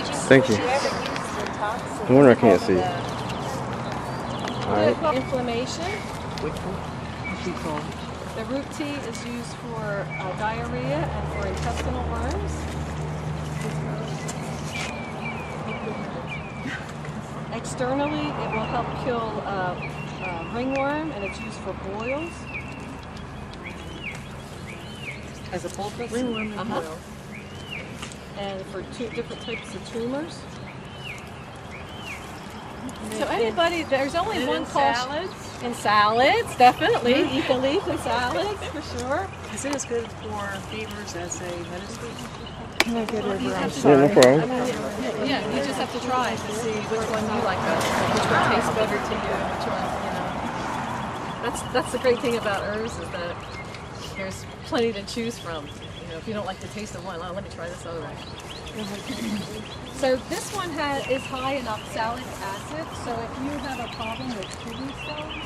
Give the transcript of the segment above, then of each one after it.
Thank you. No wonder I can't see. Alright. Inflammation. The root tea is used for diarrhea and for intestinal worms. Externally, it will help kill ringworm, and it's used for boils. As a poultice? Ringworm and boils. And for two different types of tumors. So anybody, there's only one cost. In salads, definitely. Eat the leaf in salads, for sure. Is it as good for fevers as a medicine? No problem. Yeah, you just have to try to see which one you like better, which one tastes better to you, which one, That's the great thing about herbs is that there's plenty to choose from. If you don't like the taste of one, let me try this other one. So this one is high in oxalic acid, so if you have a problem with kidney stones,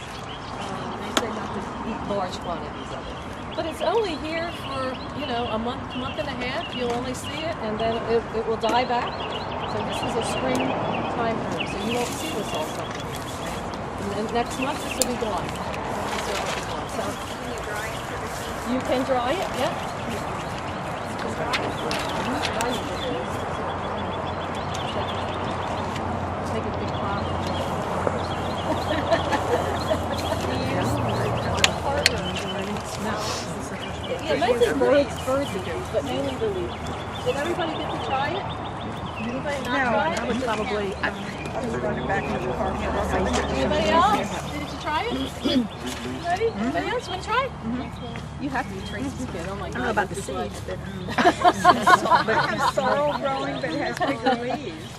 they say not to eat large quantities of it. But it's only here for, a month and a half. You'll only see it, and then it will die back. So this is a springtime herb, so you won't see this all summer. And then next month, this will be gone. So you can dry it, yeah. Take a big pot. Yeah, mostly birds eat these, but mainly the leaf. Did everybody get to try it? Anybody not try it? I would probably. I was running back into the car. Anybody else? Did you try it? Anybody? Anybody else want to try it? You have to eat Tracy's kid. Oh my God. I don't know about the seeds, but I have sorrel growing, but it has bigger leaves.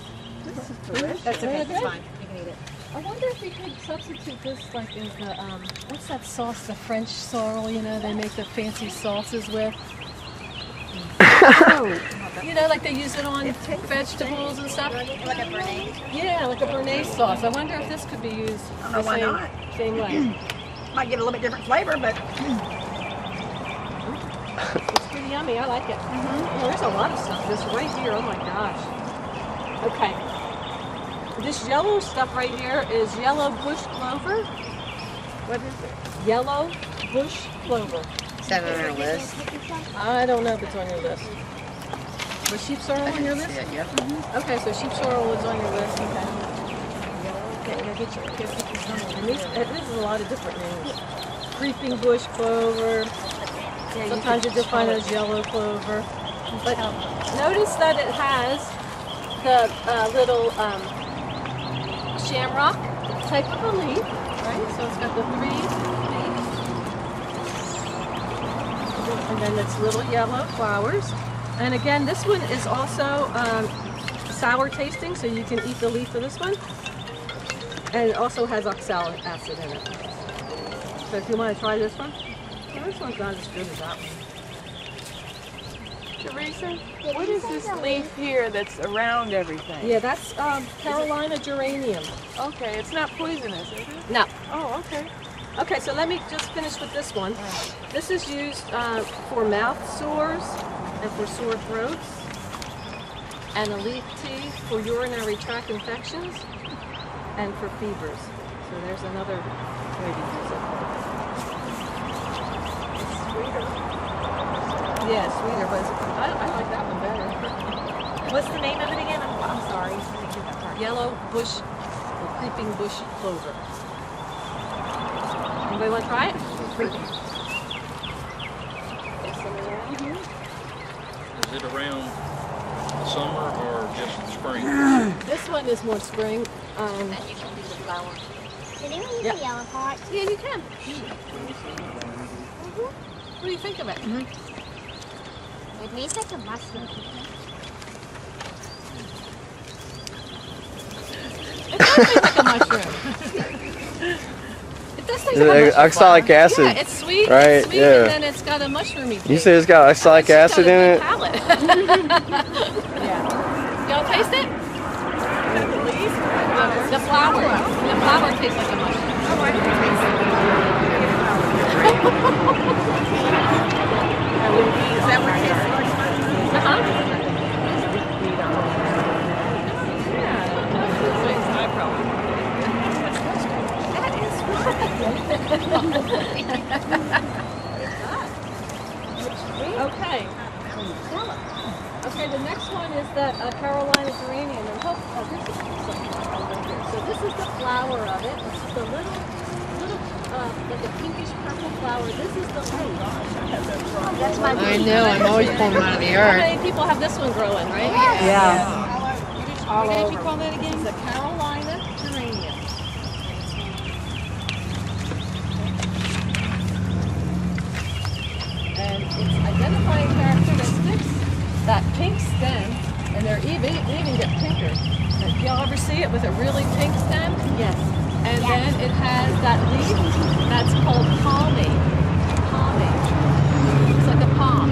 This is delicious. that's okay. It's fine. You can eat it. I wonder if we could substitute this like as the, what's that sauce, the French sorrel, they make the fancy sauces with? Like they use it on vegetables and stuff. Like a Bernays? Yeah, like a Bernays sauce. I wonder if this could be used the why not? same way. Might give it a little bit different flavor, but It's pretty yummy. I like it. Well, there's a lot of stuff. This right here. Oh my gosh. Okay. This yellow stuff right here is yellow bush clover. what is it? Yellow bush clover. Is that on our list? I don't know if it's on your list. Was sheep sorrel on your list? Yeah. Okay, so sheep sorrel is on your list. Okay. And this is a lot of different names. Creeping bush clover. Sometimes you just find it as yellow clover. But notice that it has the little shamrock type of a leaf, right? So it's got the 3 leaves. And then it's little yellow flowers. And again, this one is also sour tasting, so you can eat the leaf of this one. And it also has oxalic acid in it. So if you want to try this one, well, this one's not as good as that one. Teresa, what is this leaf here that's around everything? Yeah, that's Carolina geranium. Okay, it's not poisonous, is it? No. Oh, okay. Okay, so let me just finish with this one. This is used for mouth sores and for sore throats, and a leaf tea for urinary tract infections and for fevers. So there's another way to use it. It's sweeter. Yeah, sweeter, but I like that one better. What's the name of it again? I'm sorry. Yellow bush, or creeping bush clover. Anybody want to try it? Is it around summer or just spring? This one is more spring. And you can do the flower. Can anyone use Yeah. the yellow part? Yeah, you can. What do you think of it? It tastes like a mushroom. It does taste like a mushroom. It does taste like a mushroom. Oxalic acid. Yeah, it's sweet. Right, It's sweet, yeah. and then it's got a mushroomy taste. You say it's got oxalic acid in it? Palate. Yeah. Y'all taste it? The flower. The flower tastes like a mushroom. Oh, I didn't taste it. Is that what tastes like? Uh-huh. Carolina geranium. And this is something right here. So this is the flower of it. This is the little, like a pinkish purple flower. This is the That's my I know, I'm always pulling them out of the How earth. many people have this one growing, right? Yeah. What did you call that again? It's a Carolina geranium. And its identifying characteristics, that pink stem, and they're even get pinker. Y'all ever see it with a really pink stem? Yes. And then it has that leaf that's called palmate. Palmate. It's like a palm.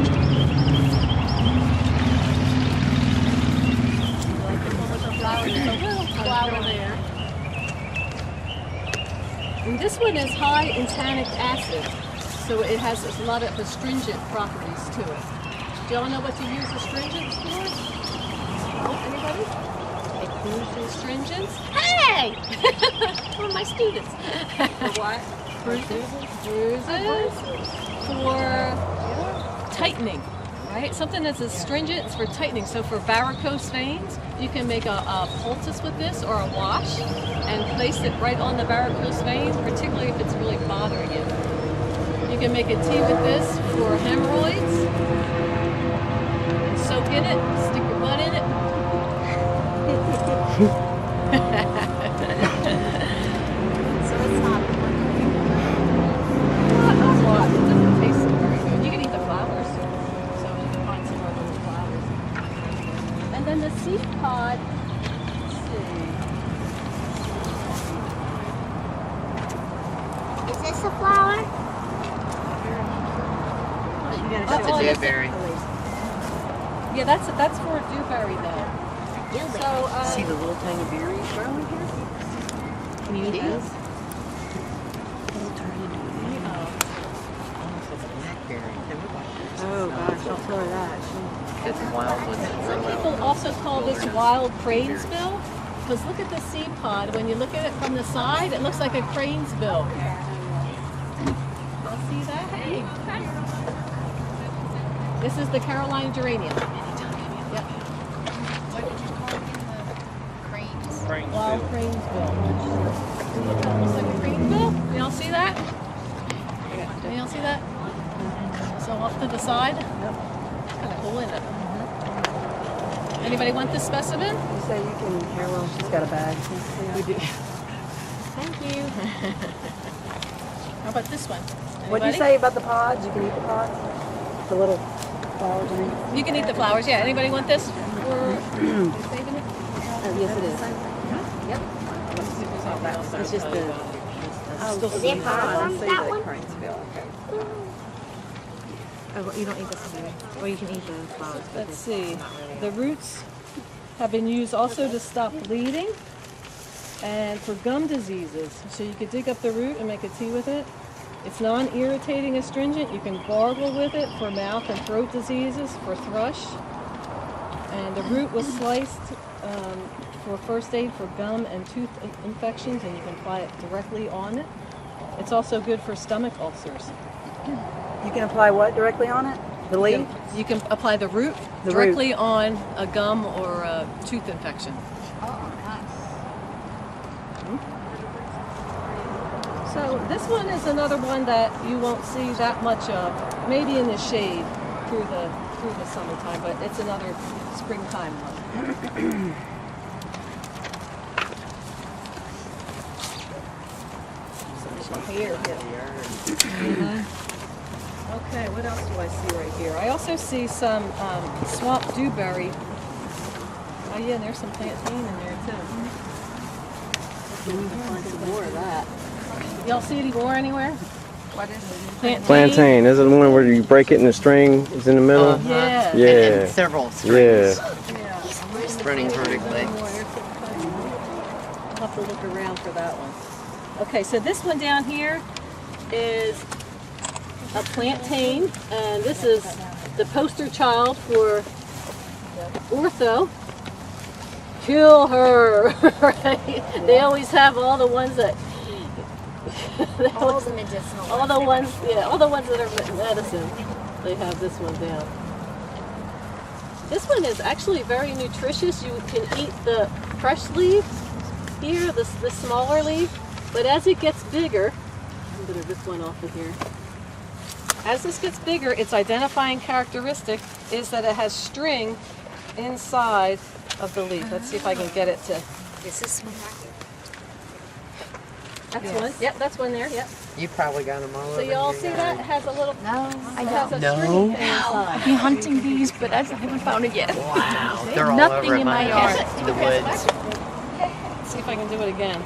Like the one with the flower, there's a little flower there. And this one is high in tannic acid, so it has a lot of astringent properties to it. Do y'all know what to use astringents for? No? Anybody? Astringents? Hey! One of my students. For what? Bruises for tightening, right? Something that's astringent is for tightening. So for varicose veins, you can make a poultice with this or a wash and place it right on the varicose vein, particularly if it's really bothering you. You can make a tea with this for hemorrhoids. Soak in it, stick your butt in it. So it's not It doesn't taste so very good. You can eat the flowers, so you can find some of those flowers. And then the seed pod, let's see. Is this a flower? You gotta show Oh, it. Dewberry. Yeah, that's for a dewberry though. So, See the little tiny berries growing here? Can you eat those? They'll turn into a berry. Almost like a blackberry. They look like berries. Oh gosh, don't throw that. That's wild ones that some grow people out. also call this wild crane's bill, because look at the seed pod. When you look at it from the side, it looks like a crane's bill. Y'all see that? Hey. This is the Carolina geranium. Yep. Cranes Wild bill. crane's bill. Looks like a crane's bill. Y'all see that? Y'all see that? So off to the side. Kind of cool, isn't it? Anybody want this specimen? You say you can, here, well, she's got a bag. We do. Thank you. How about this one? What'd you Anybody? say about the pods? You can eat the pods? The little flowers, I mean? You can eat the flowers. Yeah. Anybody want this? Or saving it? Yes, it is. It's just the... Is it problem, that one? Oh, well, you don't eat this either. Well, you can eat the flowers. but Let's this see. is not really- The roots have been used also to stop bleeding and for gum diseases. So you could dig up the root and make a tea with it. It's non-irritating astringent. You can gargle with it for mouth and throat diseases, for thrush. And the root was sliced for first aid for gum and tooth infections, and you can apply it directly on it. It's also good for stomach ulcers. You can apply what directly on it? The leaf? You can apply the root The directly on a gum or a tooth infection. So this one is another one that you won't see that much of, maybe in the shade through the summertime, but it's another springtime one. Here. Okay, what else do I see right here? I also see some swamp dewberry. Oh yeah, and there's some plantain in there too. Find some more of that. Y'all see any more anywhere? What is it? Plantain. Plantain. Is it the one where you break it and the string is in the middle? Yeah. Yeah. And several strings Yeah. running vertically. I'll have to look around for that one. Okay, so this one down here is a plantain, and this is the poster child for ortho. Kill her, right? They always have all the ones that All the medicinal all the ones that are medicine. They have this one down. This one is actually very nutritious. You can eat the fresh leaves here, the smaller leaf, but as it gets bigger, I'm going to rip one off of here. As this gets bigger, its identifying characteristic is that it has string inside of the leaf. Let's see if I can get it to... Is this one right here? That's one. Yep, that's one there. Yep. You probably got them all So over you all your see yard. that? It has a little... No, I It has a No. string inside. I've been hunting these, but I haven't found it yet. Wow, they're all Nothing over at in my my yard. house, the woods. Let's see if I can do it again.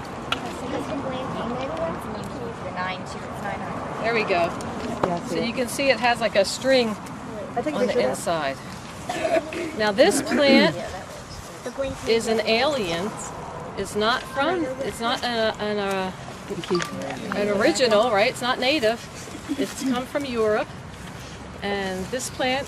There we go. So you can see it has like a string on the inside. Now this plant is an alien. It's not an original, right? It's not native. It's come from Europe. And this plant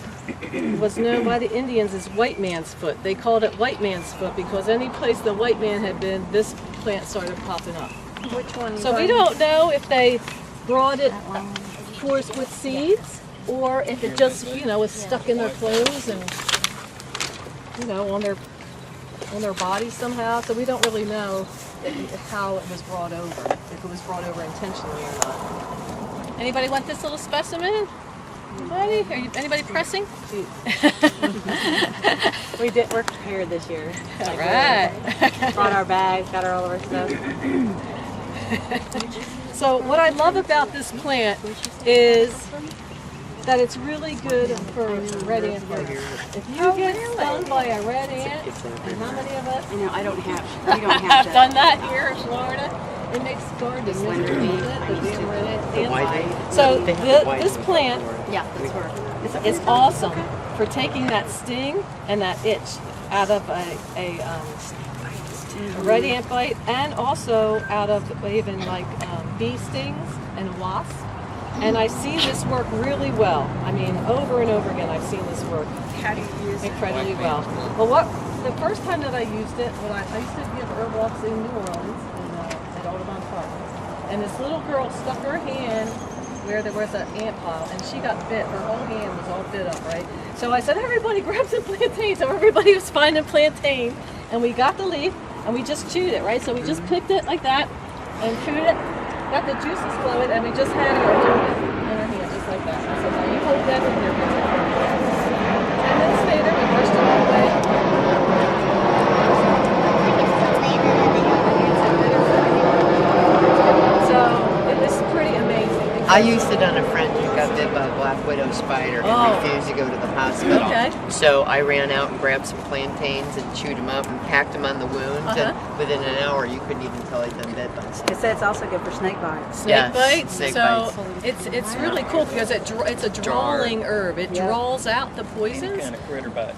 was known by the Indians as white man's foot. They called it white man's foot because any place the white man had been, this plant started popping up. Which one? So we don't know if they brought it, of course, with seeds, or if it just, was stuck in their clothes and, on their bodies somehow. So we don't really know how it was brought over, if it was brought over intentionally or not. Anybody want this little specimen? Anybody pressing? We're prepared this year. All right. Brought our bags, got all of our stuff. So what I love about this plant is that it's really good for red ant birds. If you get stung by a red ant, and how many of us? We don't have Have that. done that here in Florida. It makes gardening miserable, doesn't it? The damn red ants. So this plant is awesome for taking that sting and that itch out of a red ant bite, and also out of even like bee stings and wasps. And I've seen this work really well. I mean, over and over again, I've seen this work incredibly well. Well, the first time that I used it, I used to give herb walks in New Orleans at Audubon Park, and this little girl stuck her hand where there was an ant pile, and she got bit. Her whole hand was all bit up, right? So I said, everybody grab some plantain. So everybody was finding plantain, and we got the leaf, and we just chewed it, right? So we just picked it like that, and chewed it, got the juices flowing, and we just had it in our hand, just like that. I said, now you hold that in your hand. 10 minutes later, we brushed it all away. So it was pretty amazing. I used it on a friend who got bit by a black widow spider and refused to go to the hospital. Okay. So I ran out and grabbed some plantains and chewed them up and packed them on the wound. And within an hour, you couldn't even tell he'd been bit by something. It says it's also good for snake bites. Snake bites. Snake So bites. it's really cool because it's a drawing herb. It draws out the Any poisons. kind of critter bite.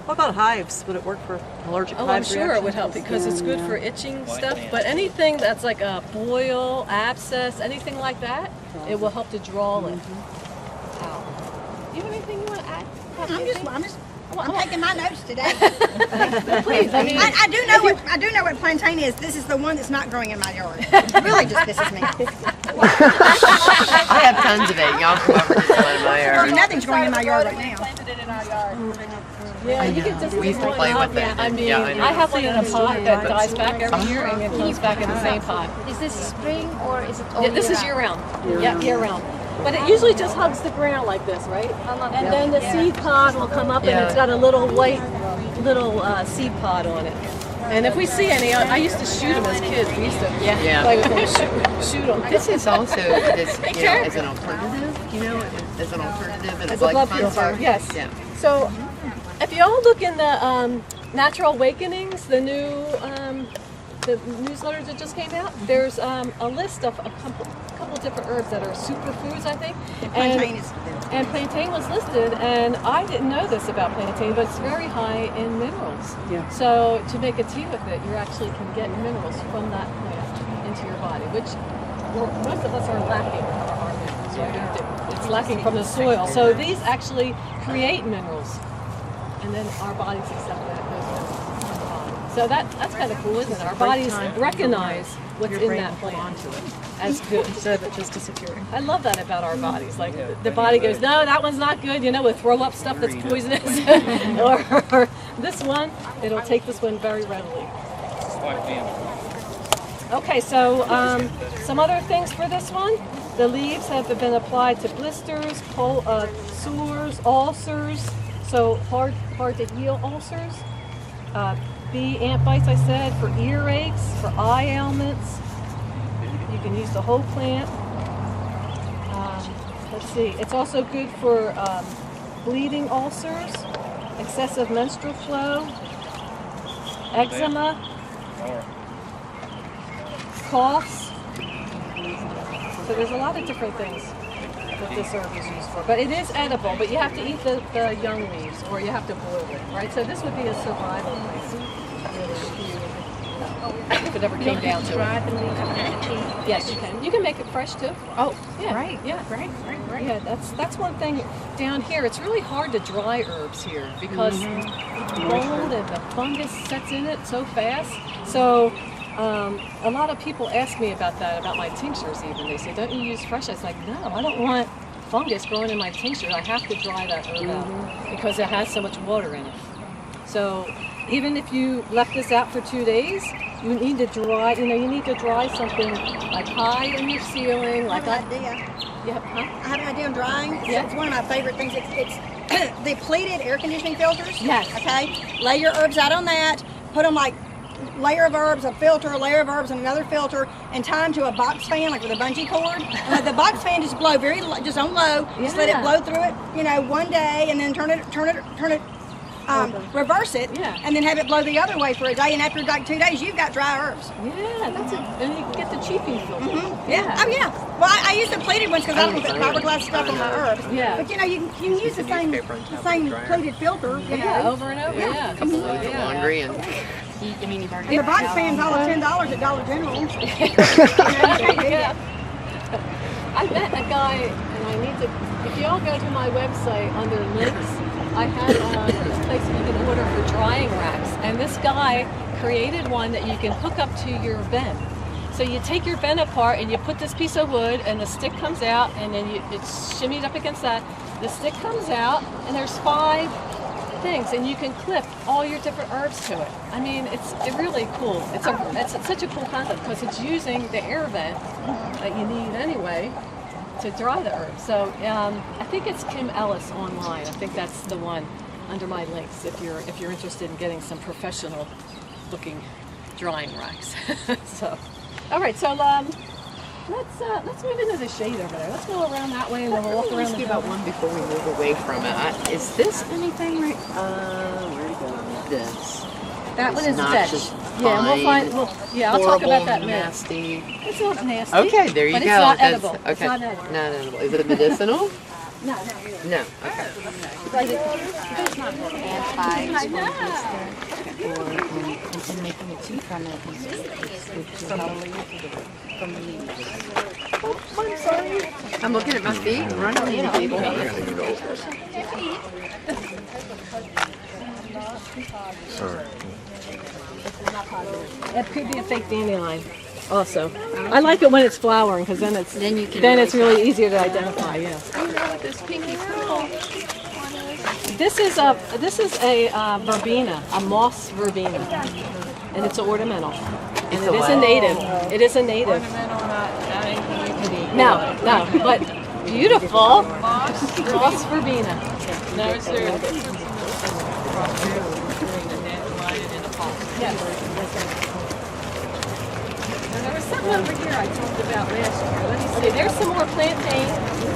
What about hives? Would it work for allergic Oh, I'm hive sure it would help because it's good for itching White stuff. ants. But anything that's like a boil, abscess, anything like that, it will help to draw it out. Do you have anything you want to add? I'm taking my notes today. Please. I mean, I do know what plantain is. This is the one that's not growing in my yard. Really just pisses me off. I have tons of it. Y'all come over to one of my yard. Nothing's growing in my yard right now. yeah, you can just We used to play with it. I mean, Yeah, I know. I have one in a pot that dies back every year and it comes back in the same pot. Is this spring or is it all Yeah, this is year round. Yeah, year round. But it usually just hugs the ground like this, right? And then the seed pod will come up and it's got a little white seed pod on it. And if we see any, I used to shoot them as kids. We used to play with them, shoot them. This is also, as an alternative, as an alternative, and As it's a like blood fun filter, part. yes. Yeah. So, if y'all look in the Natural Awakenings, the new the newsletter that just came out, there's a list of a couple different herbs that are superfoods, I think. And plantain was listed, and I didn't know this about plantain, but it's very high in minerals. Yeah. So to make a tea with it, you actually can get minerals from that plant into your body, which most of us are lacking our minerals. Right? It's lacking from the soil. So these actually create minerals, and then our bodies accept that it goes from the body. So that's kind of cool, isn't it? Our bodies recognize what's in that plant as good instead of it just disappearing. I love that about our bodies. Like the body goes, no, that one's not good. You know, we'll throw up stuff that's poisonous. or this one, it'll take this one very readily. Okay, so some other things for this one. The leaves have been applied to blisters, sores, ulcers, so hard to heal ulcers. Bee ant bites, I said, for earaches, for eye ailments. You can use the whole plant. Let's see, it's also good for bleeding ulcers, excessive menstrual flow, eczema, coughs. So there's a lot of different things that this herb is used for. But it is edible, but you have to eat the young leaves or you have to boil it, right? So this would be a survival thing. If it ever came down to it. Yes, you can. You can make it fresh too. Oh, yeah, right. Yeah, right. Yeah, that's one thing down here. It's really hard to dry herbs here because mold and the fungus sets in it so fast. So a lot of people ask me about that, about my tinctures even. They say, don't you use fresh? I was like, no, I don't want fungus growing in my tincture. I have to dry that herb out because it has so much water in it. So even if you left this out for 2 days, you need to dry, you need to dry something like high in your ceiling, like I have an idea. Yeah, huh? I have an idea on drying. Yeah. It's one of my favorite things. It's the pleated air conditioning filters. Yes. Okay. Lay your herbs out on that. Put them like layer of herbs, a filter, a layer of herbs, and another filter, and tie them to a box fan, like with a bungee cord. And let the box fan just blow very, just on low. Just let it blow through it, one day, and then turn it. Reverse it, and then have it blow the other way for a day, and after like 2 days, you've got dry herbs. Yeah, that's it. And you can get the cheapie filter. Yeah. Oh yeah. Well, I use the pleated ones because I don't want to put fiberglass stuff on my herbs. Yeah. But you can use the same pleated filter. Over and over. Yeah. A couple loads of laundry and. And the box fan's all of $10 at Dollar General. Yeah. I met a guy, and I need to. If y'all go to my website under links, I have this place you can order for drying racks, and this guy created one that you can hook up to your bin. So you take your bin apart and you put this piece of wood, and the stick comes out, and then it's shimmied up against that. The stick comes out, and there's 5 things, and you can clip all your different herbs to it. I mean, it's really cool. It's such a cool concept because it's using the air vent that you need anyway to dry the herbs. So I think it's Kim Ellis online. I think that's the one under my links if you're interested in getting some professional looking drying racks. So, all right. So let's move into the shade over there. Let's go around that way and then we'll walk around. Let's about one before we move away from it. Is this anything right? Where to go? This. That one is noxious, vetch. Yeah, we'll find. I'll talk about that next. Nasty. It's not nasty. Okay, there you but go. It's not That's, edible. Okay. It's not edible. Not edible. Is it medicinal? No, not really. No. Okay. It's not and making a tea from it. From the leaves. Oh, I'm sorry. I'm looking at my feet and running on the table. Sorry. It could be a fake dandelion. Also, I like it when it's flowering because then it's really easier to identify. Yeah. This pinky purple. This is a verbena, a moss verbena, and it's an ornamental. And it is a native. It is a native. Ornamental, not anything you could eat. No, but beautiful moss verbena. No, it's there. Dandelion in a pot. Yes. And there was something over here I talked about last year. Let me see. There's some more plantain.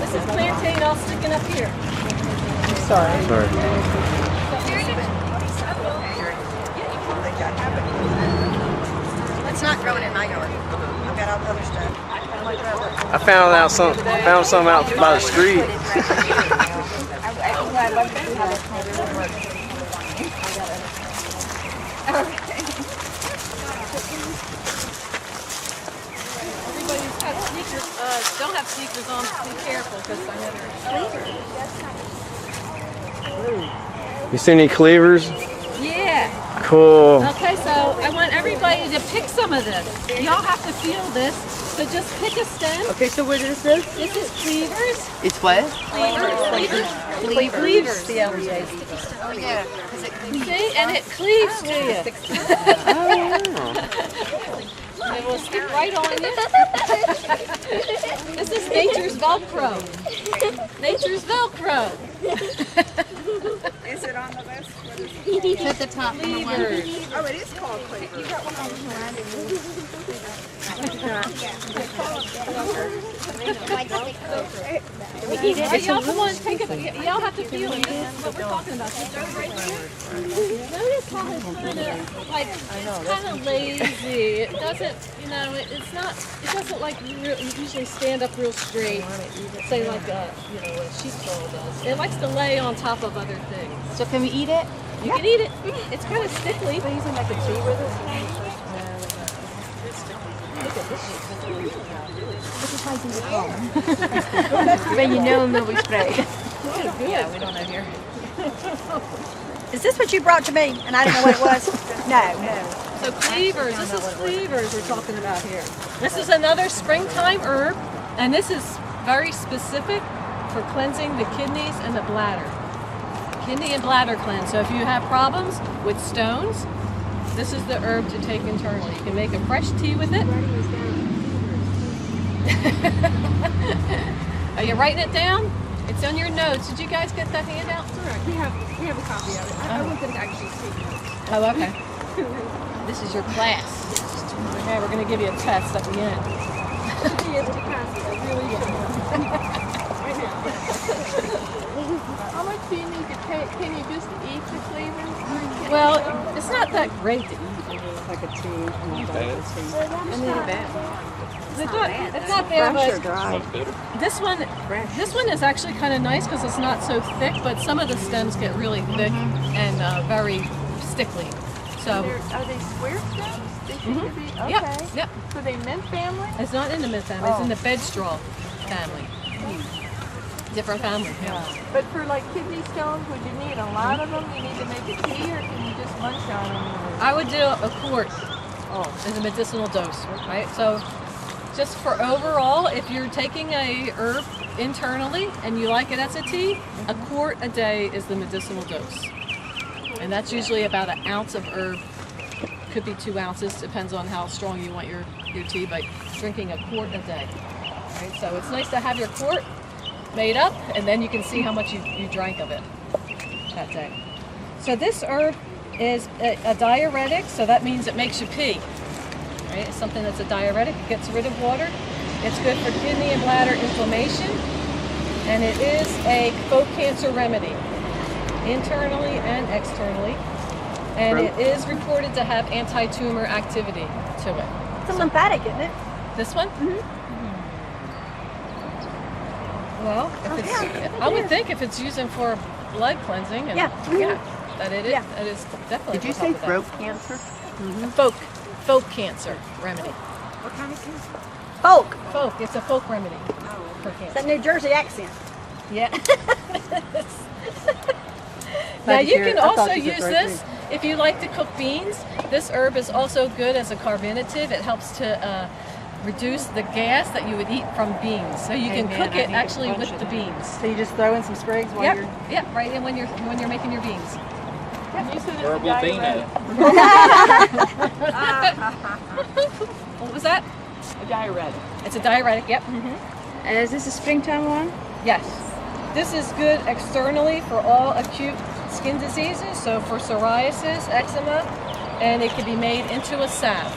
This is plantain all sticking up here. Sorry. It's not growing in my yard. I've got all the other stuff. I found some out by the street. Everybody's got sneakers. Don't have sneakers on. Be careful because I never. You see any cleavers? Yeah. Cool. Okay, so everybody to pick some of this. Y'all have to feel this. So just pick a stem. Okay, so what is this? This is cleavers. It's what? Cleavers. The LEAs. Oh, yeah. See? And it cleaves to you. It will stick right on you. This is nature's Velcro. Nature's Velcro. Is it on the list? What is it? It's at the top. Cleavers. Oh, it is called cleaver. Y'all come on, take it. Y'all have to feel it. This is what we're talking about. This herb right here. Notice how it's kind of like it's kind of lazy. It doesn't, you know, it's not. It doesn't like usually stand up real straight. Say like a, you know, what a sheepdog does. It likes to lay on top of other things. So can we eat it? You can eat it. It's kind of stickly. They usually make a tea with it. When you know milk spray. Yeah, we don't know here. Is this what you brought to me and I didn't know what it was? No. So cleavers, this is cleavers we're talking about here. This is another springtime herb, and this is very specific for cleansing the kidneys and the bladder. Kidney and bladder cleanse. So if you have problems with stones, this is the herb to take internally. You can make a fresh tea with it. Are you writing it down? It's on your notes. Did you guys get that handout? Correct. We have a copy of it. I wasn't going to actually take notes. Oh, okay. This is your class. Okay, we're going to give you a test at the end. To be able to pass it, I really should. Right now. How much do you need to take? Can you just eat the cleavers? Well, it's not that great to eat. Like a tea. It's not bad, but this one is actually kind of nice because it's not so thick, but some of the stems get really thick and very stickly. So, Are they square stems? They seem to be. Okay. Yep. So they mint family? It's not in the mint family, it's in the bedstraw family. Different family. Yeah. But for like kidney stones, would you need a lot of them? You need to make a tea, or can you just munch on them? I would do a quart as a medicinal dose, right? So just for overall, if you're taking a herb internally and you like it as a tea, a quart a day is the medicinal dose. And that's usually about an ounce of herb. Could be 2 ounces, depends on how strong you want your tea, but drinking a quart a day. Right? So it's nice to have your quart made up, and then you can see how much you drank of it that day. So this herb is a diuretic, so that means it makes you pee. Right? It's something that's a diuretic, it gets rid of water. It's good for kidney and bladder inflammation, and it is a folk cancer remedy, internally and externally. And it is reported to have anti-tumor activity to it. It's a lymphatic, isn't it? This one? Well, if it's, I would think if it's using for blood cleansing, and that it is, that is definitely. Did you say throat cancer? Folk cancer remedy. What kind of cancer? Folk. Folk, it's a folk remedy for It's cancer. that New Jersey accent. Yeah. Now you can also use this if you like to cook beans. This herb is also good as a carminative. It helps to reduce the gas that you would eat from beans. So you can cook it actually with the beans. So you just throw in some sprigs while you're... Yep, right in when you're making your beans. You said it's a Herbal diuretic. What was that? A diuretic. It's a diuretic, yep. And is this a springtime one? Yes. This is good externally for all acute skin diseases, so for psoriasis, eczema, and it can be made into a salve.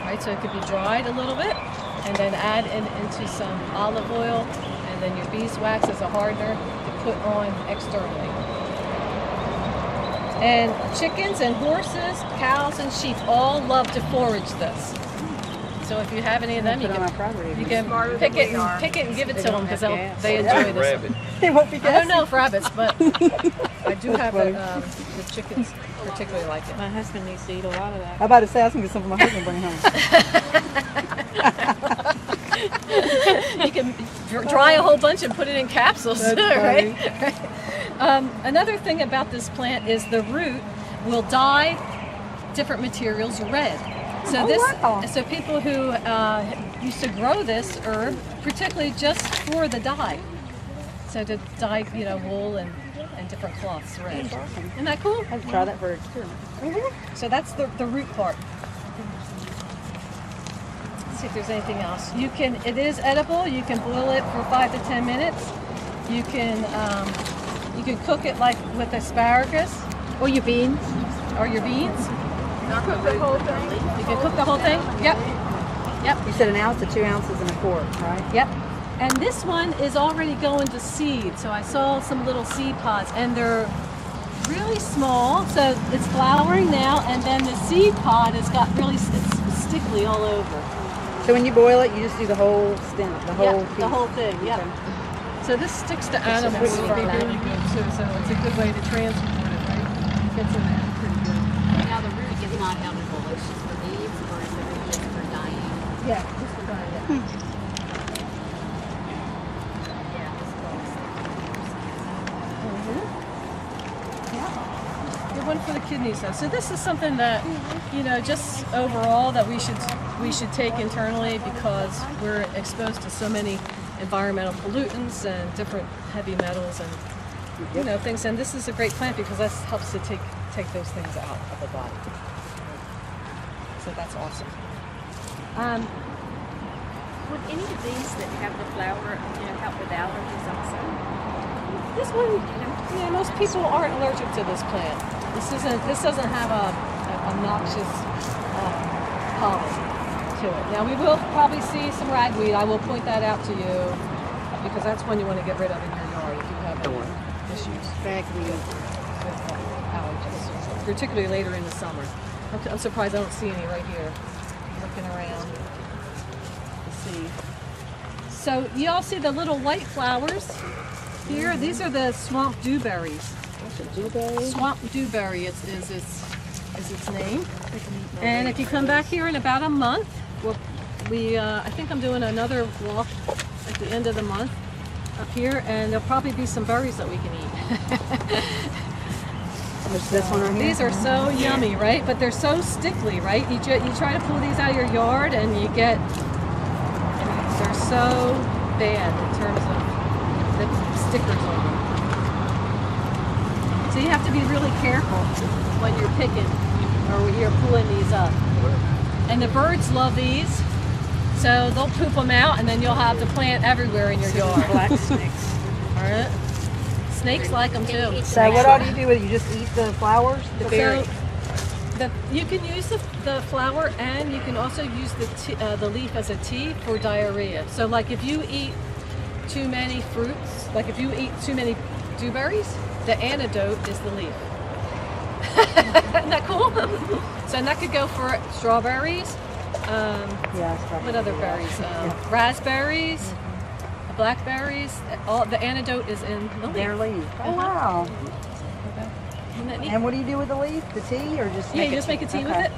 Right, so it could be dried a little bit, and then add into some olive oil, and then your beeswax as a hardener to put on externally. And chickens and horses, cows and sheep all love to forage this. So if you have any of them, you can pick it and give it to them because they enjoy this. Rabbit. They won't be I don't know if rabbits, but I do have the chickens particularly like it. My husband needs to eat a lot of that. I'm about to say I was going to get some for my husband to bring home. You can dry a whole bunch and put it in capsules, right? Another thing about this plant is the root will dye different materials red. So so people who used to grow this herb, particularly just for the dye. So to dye, wool and different cloths, thread. Isn't that cool? I have to try that for So that's the root part. Let's see if there's anything else. It is edible. You can boil it for 5 to 10 minutes. You can cook it like with asparagus. Or your beans. Or your beans. Cook the whole thing. You can cook the whole thing. Yep. You said 1 ounce to 2 ounces in a quart, right? Yep. And this one is already going to seed. So I saw some little seed pods, and they're really small. So it's flowering now, and then the seed pod has got it's stickly all over. So when you boil it, you just do the whole stem, the whole piece. The whole thing. Yeah. Okay. So this sticks to animals would be really good too. So it's a good way to transport it, right? Fits in there pretty good. Now the root is not edible. It's just the leaves, or is it just for dyeing? Yeah, just for dyeing. Good one for the kidneys though. So this is something that, just overall that we should take internally, because we're exposed to so many environmental pollutants and different heavy metals and things. And this is a great plant because that helps to take those things out of the body. So that's awesome. Would any of these that have the flower, help with allergies also? This one, most people aren't allergic to this plant. This doesn't have a noxious pollen to it. Now we will probably see some ragweed. I will point that out to you because that's one you want to get rid of in your yard if you have any issues. Ragweed with allergies, particularly later in the summer. I'm surprised I don't see any right here. Looking around to see. So you all see the little white flowers here? These are the swamp dewberries. Swamp dewberry is its name. And if you come back here in about a month, I think I'm doing another walk at the end of the month up here, and there'll probably be some berries that we can eat. There's this one right here. These are so yummy, right? But they're so stickly, right? You try to pull these out of your yard, and they're so bad in terms of the stickers on them. So you have to be really careful when you're picking or when you're pulling these up. And the birds love these, so they'll poop them out, and then you'll have the plant everywhere in your yard. Black snakes. All right. Snakes like them too. So what all do you do with it? You just eat the flowers? The berry? You can use the flower, and you can also use the leaf as a tea for diarrhea. So like if you eat too many fruits, like if you eat too many dewberries, the antidote is the leaf. Isn't that cool? So and that could go for strawberries. What other berries? Raspberries, blackberries. All the antidote is in the leaf. Their leaf. Oh wow. Isn't that neat? And what do you do with the leaf? The tea, or just you just make a tea with it.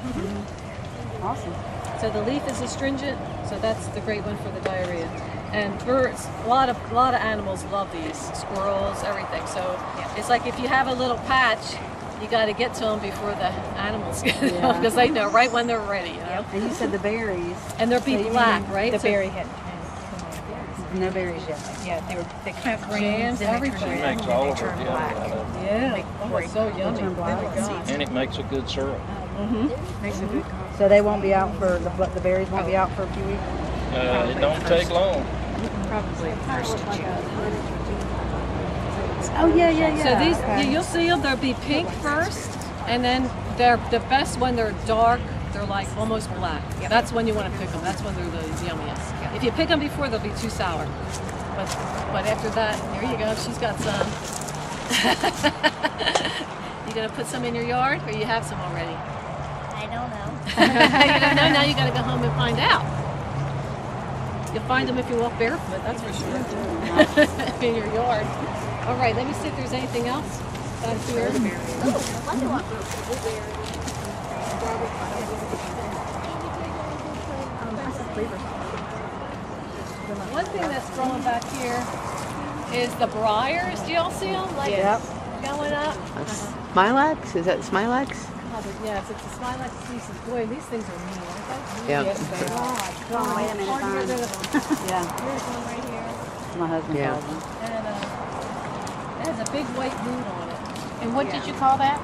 Awesome. So the leaf is astringent, so that's the great one for the diarrhea. And birds, a lot of animals love these. Squirrels, everything. So it's like if you have a little patch, you got to get to them before the animals get them, because they know right when they're ready. And you said the berries. And they'll be black, right? The berry had No berries yet. Yeah, they kind of green, Jams, then they everything. turn It red, makes and then all they of it turn yellow black. out of it. Yeah, oh, it's so yummy. turn black. Oh my God. And it makes a good syrup. Makes a good So they won't be out for the berries won't be out for a few weeks. It don't take long. probably first of June. Oh yeah. So these, you'll see them. They'll be pink first, and then they're the best when they're dark. They're like almost black. Yep. That's when you want to pick them. That's when they're the yummiest. Yep. If you pick them before, they'll be too sour. But after that, there you go. She's got some. You gonna put some in your yard, or you have some already? I don't know. You don't know. Now you gotta go home and find out. You'll find them if you walk barefoot. That's for sure. In your yard. All right. Let me see if there's anything else down here. One thing that's growing back here is the briars. Do y'all see them? Like Yep. going up. Smilax? Is that Smilax? how they, yes, it's a smilax species. Boy, these things are mean, aren't they? Yeah. Yes, they are. Oh, Wait a minute, Hard to get rid of them. Yeah, Here's one right here. my husband Yeah. calls them. And it has a big white root on it. And what did you call that?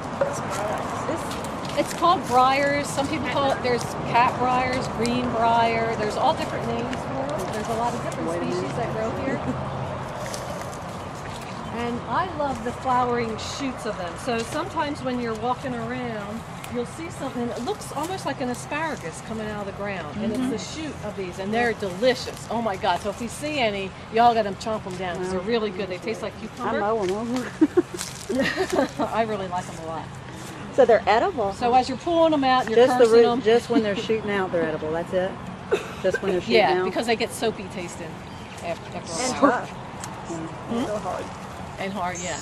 It's called briars. Some people call it, there's cat briars, green briar. There's all different names for it. There's a lot of different species that grow here. And I love the flowering shoots of them. So sometimes when you're walking around, you'll see something that looks almost like an asparagus coming out of the ground. And it's the shoot of these, and they're delicious. Oh my God. So if you see any, y'all got them, chomp them down, because they're really good. They taste like I cucumber. mow them over. I really like them a lot. So they're edible. So as you're pulling them out, you're Just the cursing root, them. just when they're shooting out, they're edible. That's it. Just when they're shooting Yeah, out. because they get soapy tasting after a And while. tough. So hard. And hard, yeah.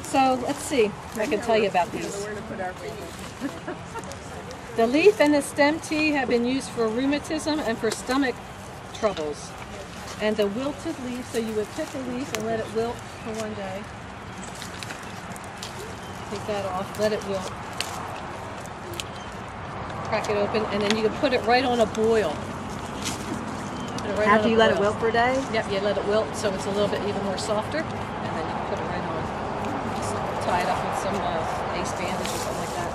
So let's see. I can tell you about these. Where to put our fingers. The leaf and the stem tea have been used for rheumatism and for stomach troubles. And the wilted leaf, so you would pick a leaf and let it wilt for one day. Take that off, let it wilt. Crack it open, and then you can put it right on a boil. Put it right on After a you let it boil. wilt for a day? Yep, you let it wilt so it's a little bit even more softer, and then you can put it right on. Just tie it up with some ace bandage or something like that.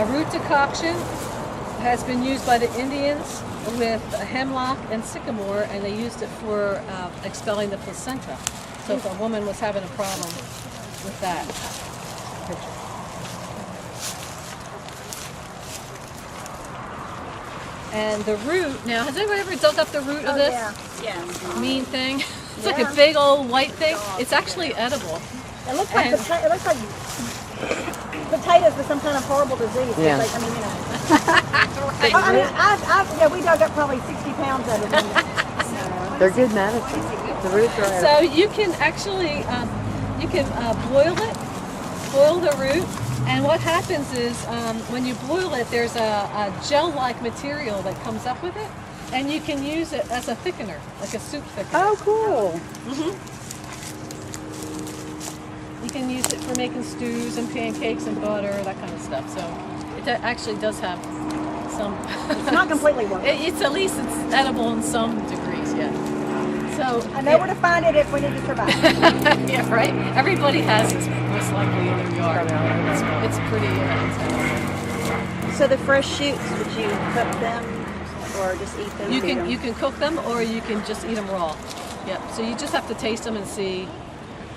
A root decoction has been used by the Indians with hemlock and sycamore, and they used it for expelling the placenta. So if a woman was having a problem with that. And the root, now, has anybody ever dug up the root of this? Yeah. Mean thing? It's like a big old white thing. It's actually edible. It looks like And- it looks like potatoes with some kind of horrible disease. Yeah. Like, I mean, you know. We dug up probably 60 pounds of it. They're good medicine. The roots are So you can actually, boil it, boil the root, and what happens is when you boil it, there's a gel-like material that comes up with it, and you can use it as a thickener, like a soup thickener. Oh, cool. You can use it for making stews and pancakes and butter, that kind of stuff. So it actually does have some. It's not completely worthless. It's at least it's edible in some degrees, yeah. So I know where to find it if we need to survive. yeah, right. Everybody has this most likely in their yard. It's pretty. So the fresh shoots, would you cook them or just eat them? You can cook them or you can just eat them raw. Yep. So you just have to taste them and see.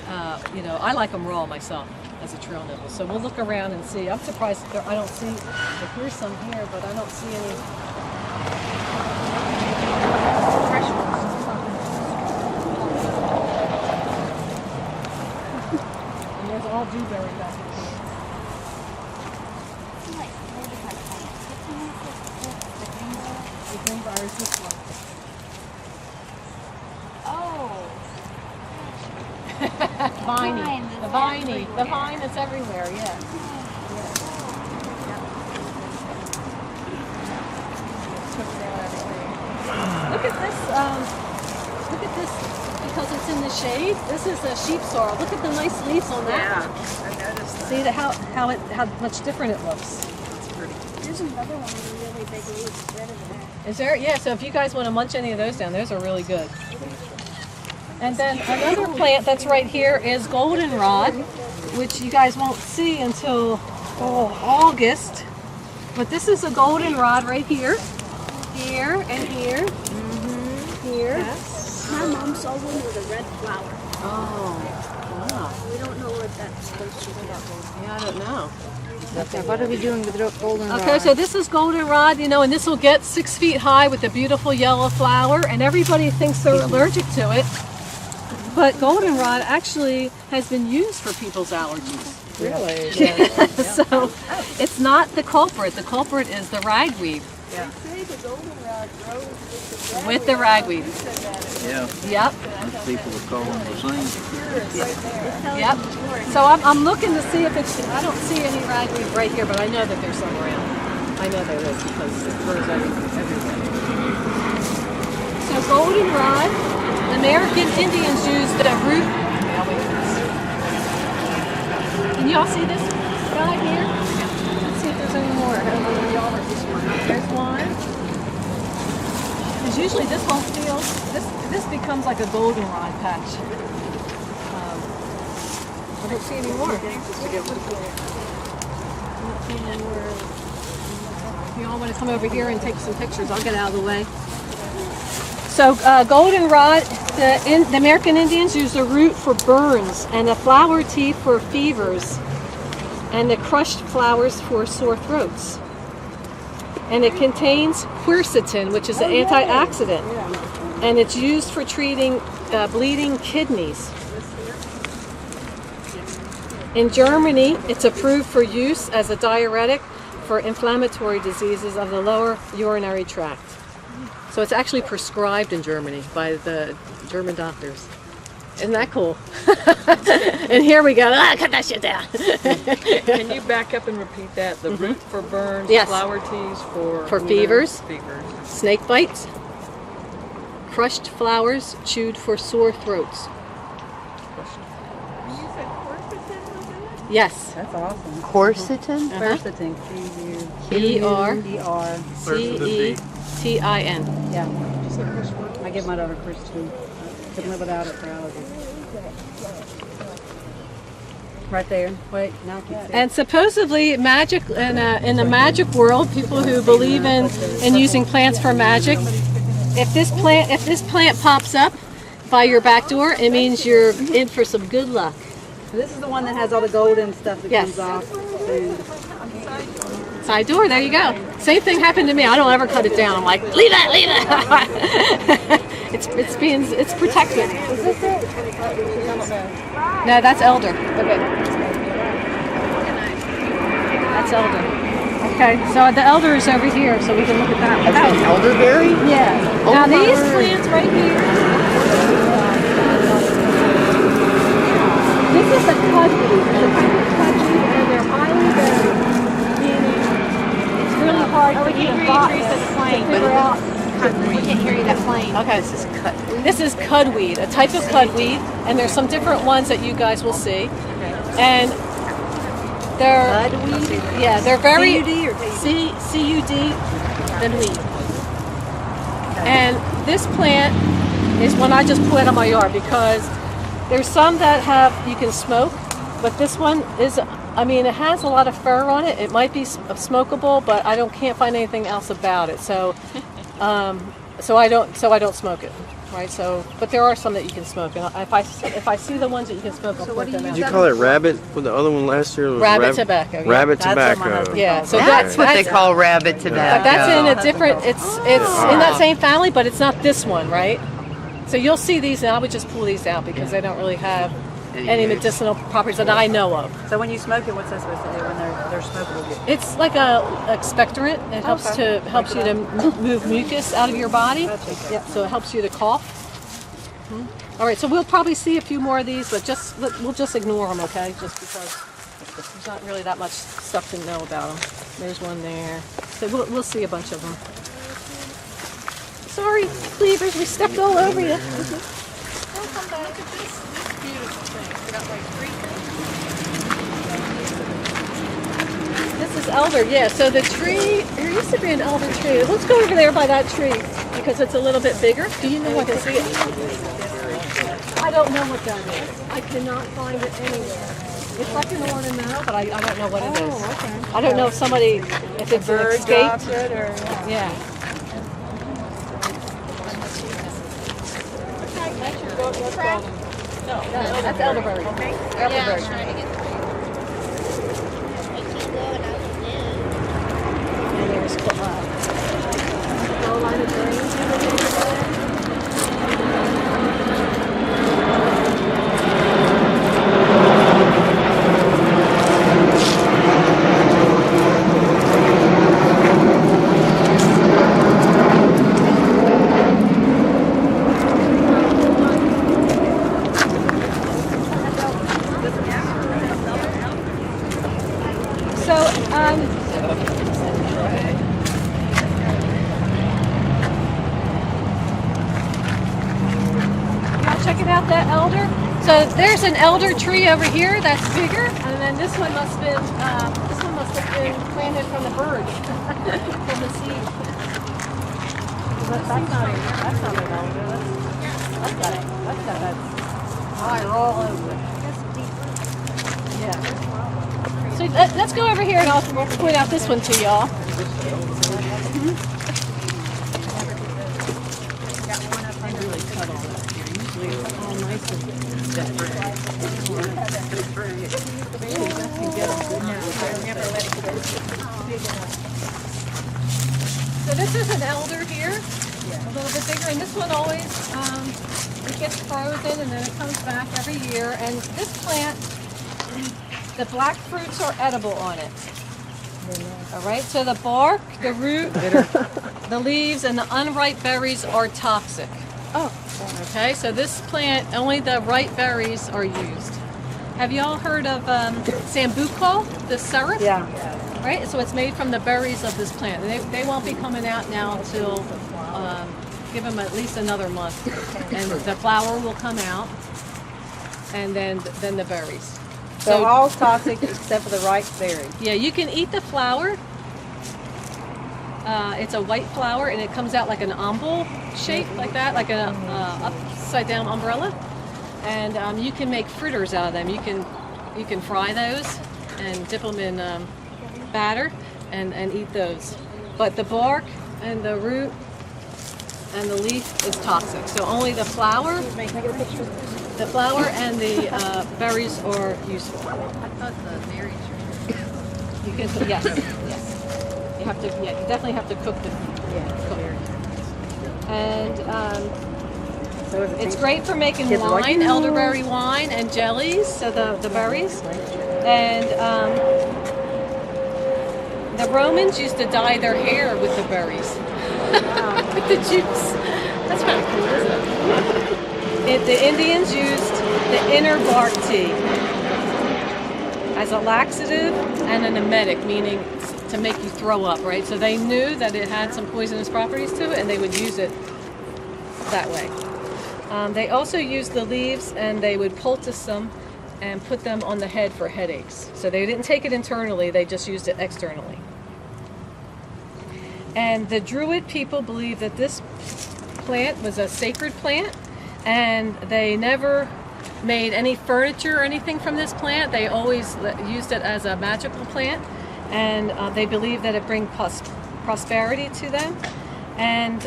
I like them raw myself as a trail nibble. So we'll look around and see. I'm surprised I don't see. There's some here, but I don't see any fresh ones. And there's all dewberry back here. The green bar is this one. Viney. The viney. The vine that's everywhere, yeah. Look at this, because it's in the shade. This is a sheep sorrel. Look at the nice leaves on that. I noticed that. See how much different it looks. There's another one with a really big leaf. Red of that. Is there? Yeah, so if you guys want to munch any of those down, those are really good. And then another plant that's right here is goldenrod, which you guys won't see until August. But this is a goldenrod right here, here, and here, here. My mom saw one with a red flower. Oh, wow. We don't know what that's supposed to be. Yeah, I don't know. Okay, what are we doing with goldenrod? Okay, so this is goldenrod, and this will get 6 feet high with a beautiful yellow flower, and everybody thinks they're allergic to it. But goldenrod actually has been used for people's allergies. Really? So it's not the culprit. The culprit is the ragweed. They say the goldenrod grows With the ragweed. Yeah, Yep. people are calling the same. Yep. So I'm looking to see if it's. I don't see any ragweed right here, but I know that there's some around. I know there is because it grows everywhere. So goldenrod, the American Indians used the root. The Can y'all see this guy here? Let's see if there's any more. There's one. Because usually this won't feel, this becomes like a goldenrod patch. I don't see any more. I don't see any more. If you all want to come over here and take some pictures, I'll get out of the way. So goldenrod, the American Indians use the root for burns and the flower tea for fevers and the crushed flowers for sore throats. And it contains quercetin, which is an antioxidant, and it's used for treating bleeding kidneys. In Germany, it's approved for use as a diuretic for inflammatory diseases of the lower urinary tract. So it's actually prescribed in Germany by the German doctors. Isn't that cool? And here we go. Cut that shit down. Can you back up and repeat that? The root for burns, Yes. flower teas for fevers, snake bites, crushed flowers chewed for sore throats. Yes. That's awesome. Quercetin? Quercetin. Quercetin. Yeah. I give my daughter quercetin. Couldn't live without it for allergies. Right there. Wait, now I can see. And supposedly, magic in the magic world, people who believe in using plants for magic, if this plant pops up by your back door, it means you're in for some good luck. This is the one that has all the golden stuff that Yes. comes off. And Side door, there you go. Same thing happened to me. I don't ever cut it down. I'm like, leave that, leave that. it's protected. Is this it? No, that's elder. Okay. That's elder. Okay, so the elder is over here, so we can look at that one. That's an elderberry? Yeah. Oh, Now my these word. plants right here. This is a cudweed. It's a type of cudweed, and they're highly varied. Meaning, it's really hard for you to figure out. We can't hear you that plain. Okay, this is cudweed, a type of cudweed, and there's some different ones that you guys will see. And they're they're very CUD or CUD then weed. And this plant is one I just put out of my yard because there's some that you can smoke, but this one is, I mean, it has a lot of fur on it. It might be smokable, but can't find anything else about it. So, so I don't smoke it, right? So, but there are some that you can smoke, and if I see the ones that you can smoke, I'll put them out. Did you call it rabbit? Well, the other one last year was Rabbit tobacco. Yeah. Rabbit That's what my tobacco. husband Yeah, calls so it. that's what they that's- call rabbit tobacco. But that's in a different. It's in that same family, but it's not this one, right? So you'll see these, and I would just pull these out because they don't really have any medicinal properties that I know of. So when you smoke it, what's that supposed to do when they're smokable? It's like a expectorant. It helps you to move mucus out of your body. Yep. So it helps you to cough. All right. So we'll probably see a few more of these, but we'll just ignore them, okay? Just because there's not really that much stuff to know about them. There's one there. So we'll see a bunch of them. Sorry, cleavers, we stepped all over you. This is elder, yeah. So the tree, there used to be an elder tree. Let's go over there by that tree because it's a little bit bigger. Do you know what this is? I don't know what that is. I cannot find it anywhere. It's like an ornamental, but I don't know what it is. okay. I don't know if it's an escaped. Yeah. No, that's elderberry. Elderberry. And there's Carolina greens. Check it out, that elder. So there's an elder tree over here that's bigger, and then this one must have been planted from the bird, from the seed. That's not an elder. That's got that fire all over it. Yeah. So let's go over here and I'll point out this one to y'all. So this is an elder here, a little bit bigger, and this one always it gets frozen and then it comes back every year. And this plant, the black fruits are edible on it. All right, so the bark, the root, the leaves, and the unripe berries are toxic. Oh. Okay, so this plant, only the ripe berries are used. Have y'all heard of sambuco, the syrup? Yeah. Right, so it's made from the berries of this plant. They won't be coming out now until, give them at least another month. And the flower will come out, and then the berries. So all toxic except for the ripe berries. Yeah, you can eat the flower. It's a white flower, and it comes out like an ombel shape, like that, like an upside down umbrella. And you can make fritters out of them. You can fry those and dip them in batter and eat those. But the bark and the root and the leaf is toxic. So only the flower and the berries are useful. I thought the berries were. You can, yes. You have to, you definitely have to cook the berries. And so it's great for making wine, elderberry wine, and jellies. So the berries, and the Romans used to dye their hair with the berries, with the juice. That's kind of cool, isn't it? The Indians used the inner bark tea as a laxative and an emetic, meaning to make you throw up, right? So they knew that it had some poisonous properties to it, and they would use it that way. They also used the leaves, and they would poultice them and put them on the head for headaches. So they didn't take it internally, they just used it externally. And the Druid people believed that this plant was a sacred plant, and they never made any furniture or anything from this plant. They always used it as a magical plant, and they believed that it brings prosperity to them. And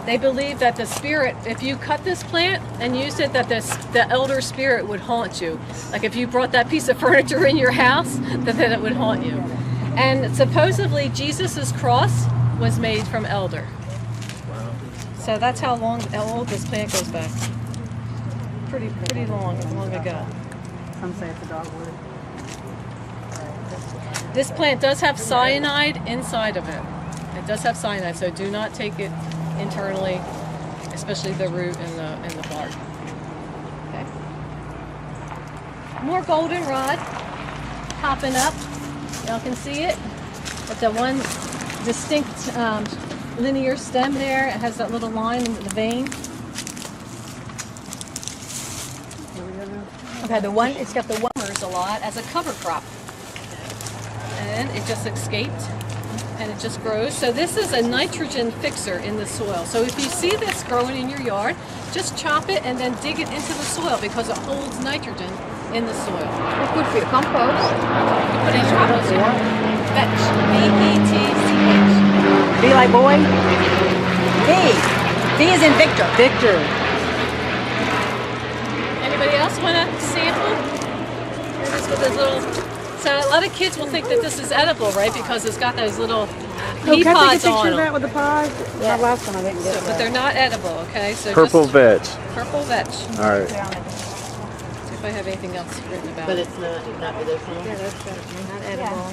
they believed that the spirit, if you cut this plant and used it, that the elder spirit would haunt you. Like if you brought that piece of furniture in your house, that it would haunt you. And supposedly Jesus' cross was made from elder. Wow. So that's how old this plant goes back. Pretty long ago. Some say it's a dogwood. This plant does have cyanide inside of it. It does have cyanide, so do not take it internally, especially the root and the bark. Okay. More goldenrod popping up. Y'all can see it. It's a one distinct linear stem there. It has that little line in the vein. Okay, it's got the summers a lot as a cover crop. And it just escaped. And it just grows. So this is a nitrogen fixer in the soil. So if you see this growing in your yard, just chop it and then dig it into the soil because it holds nitrogen in the soil. It's good for your compost. You put it in compost. Vetch. V-E-T-C-H. Be like boy. V is in Victor. Victor. Anybody else want to sample? Here it is with this little... So a lot of kids will think that this is edible, right? Because it's got those little pea pods on them. With the pods? Yeah. My last one I didn't get But they're not edible, okay? So Purple vetch. Purple vetch. All right. See if I have anything else written about But it. it's not medicinal. Yeah, that's not edible.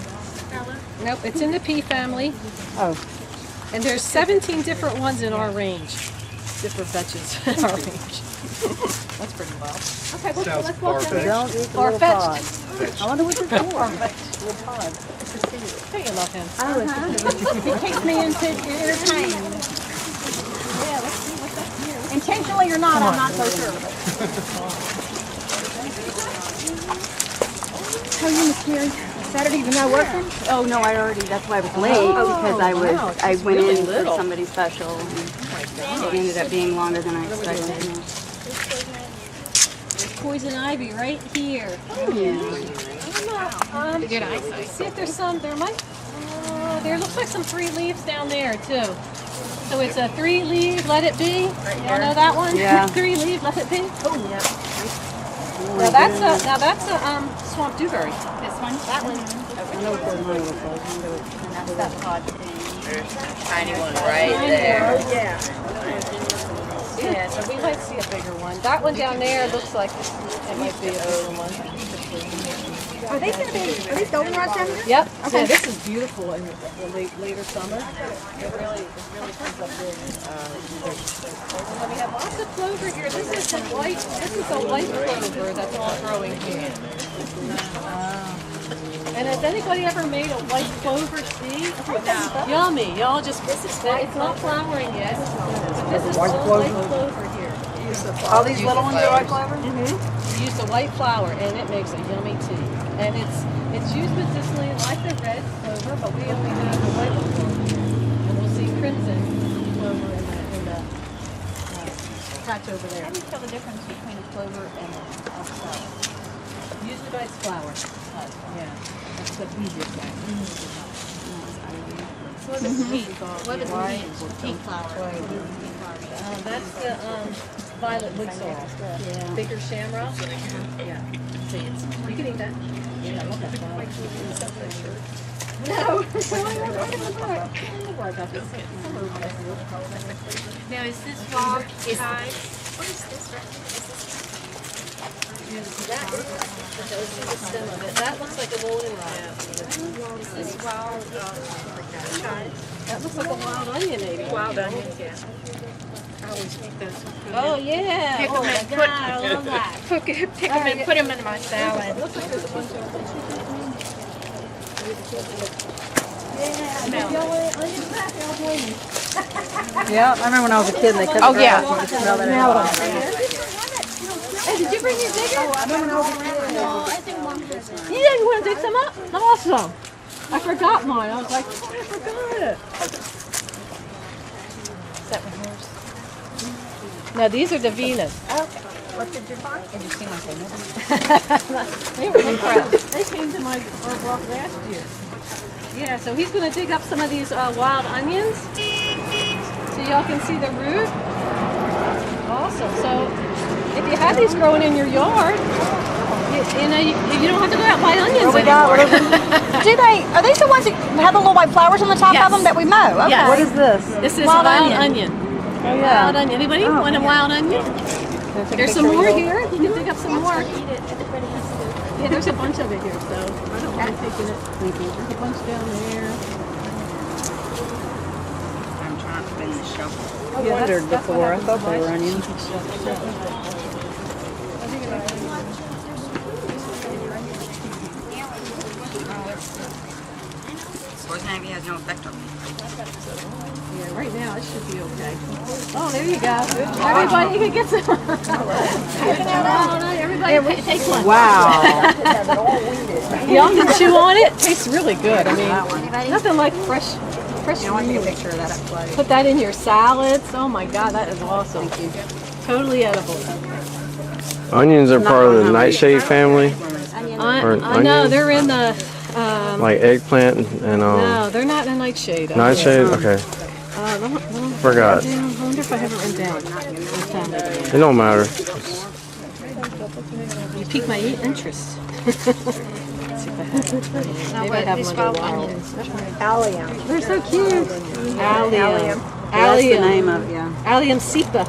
Nope, it's in the pea family. Oh. And there's 17 different ones in our range. Different vetches in our range. That's pretty well. Okay, let's walk down here. Don't eat the Far-fetched. I wonder what this is for. Little pod. Don't you love him? It takes me into entertain. Yeah, let's see what's up here. Intentionally or not, I'm not so sure. tell you, Miss Carrie, Saturday, you're not working? Oh no, that's why I was late because I went in for somebody special and it ended up being longer than I expected. There's poison ivy right here. Good eyesight. See if there's some. There looks like some 3 leaves down there too. So it's a 3 leaf, let it be. Y'all know that one? Yeah. 3 leaf, let it be. Oh yeah. Now that's a swamp dewberry. This one? That one. I know what mine looks like. And that's that pod thing. There's a tiny one right there. Oh, yeah. Yeah, so we might see a bigger one. That one down there looks like it might be a bigger one. Are these goldenrods down here? Yep. Okay. Yeah, this is beautiful in the later summer. It really comes up big. We have lots of clover here. This is a white clover that's all growing here. And has anybody ever made a white clover seed? Yummy. Y'all just, it's not flowering yet. But this is all white clover here. All these little ones are white clover? Mm-hmm. We use the white flour and it makes a yummy tea. And it's used medicinally like the red clover, but we only have the white clover. And we'll see crimson clover in the patch over there. How do you tell the difference between a clover and a flower? Usually by its flower. Yeah, that's the easiest way. What does it mean? What does it mean? Pink flower. That's the violet wood sorrel. Yeah. Bigger shamrock. Yeah. You can eat that. Yeah, I love that flower. No. Now is this wild thyme? What is this right here? That looks like a goldenrod. Is this wild chives? That looks like a wild onion, maybe. Wild onions, yeah. I always make those. Oh yeah. Pick them and put, I love that. Pick them and put them in my salad. Looks like there's a bunch of Yeah, I remember when I was a kid and they cut the grass and you could smell that in the bottom. Hey, did you bring your digger? No, I think Mom has it. Yeah, you want to dig some up? Awesome. I forgot mine. I was like, oh, I forgot it. Is that one yours? No, these are Davinas. Okay. What did you find? Did you see my thing? They were impressed. They came to our block last year. Yeah, so he's going to dig up some of these wild onions so y'all can see the root. Awesome. So if you have these growing in your yard, you don't have to go out and buy onions anymore. Are these the ones that have the little white flowers on the top of them that we mow? Okay. Yes. What is this? This is Wild wild onion. onion. Wild onion. Anybody want a wild onion? There's some more here. You can dig up some more. Yeah, there's a bunch of it here, so I don't mind taking it. Thank you. There's a bunch down there. I'm trying to spin the shovel. I wondered before. I thought they were onions. Poison ivy has no effect on me. Yeah, right now it should be okay. Oh, there you go. Everybody can get some. Everybody take one. Wow. Y'all can chew on it. Tastes really good. I mean, nothing like fresh. I want to take a picture of that up close. Put that in your salads. Oh my God, that is awesome. Totally edible. Onions are part of the nightshade family. No, they're in the. Like eggplant and No, they're not in nightshade. nightshade. Okay, forgot. I wonder if I have it written down. It don't matter. You piqued my interest. Let's see if I have it. Maybe I have them under onions. Allium. They're so cute. Allium. That's the name of Allium cepa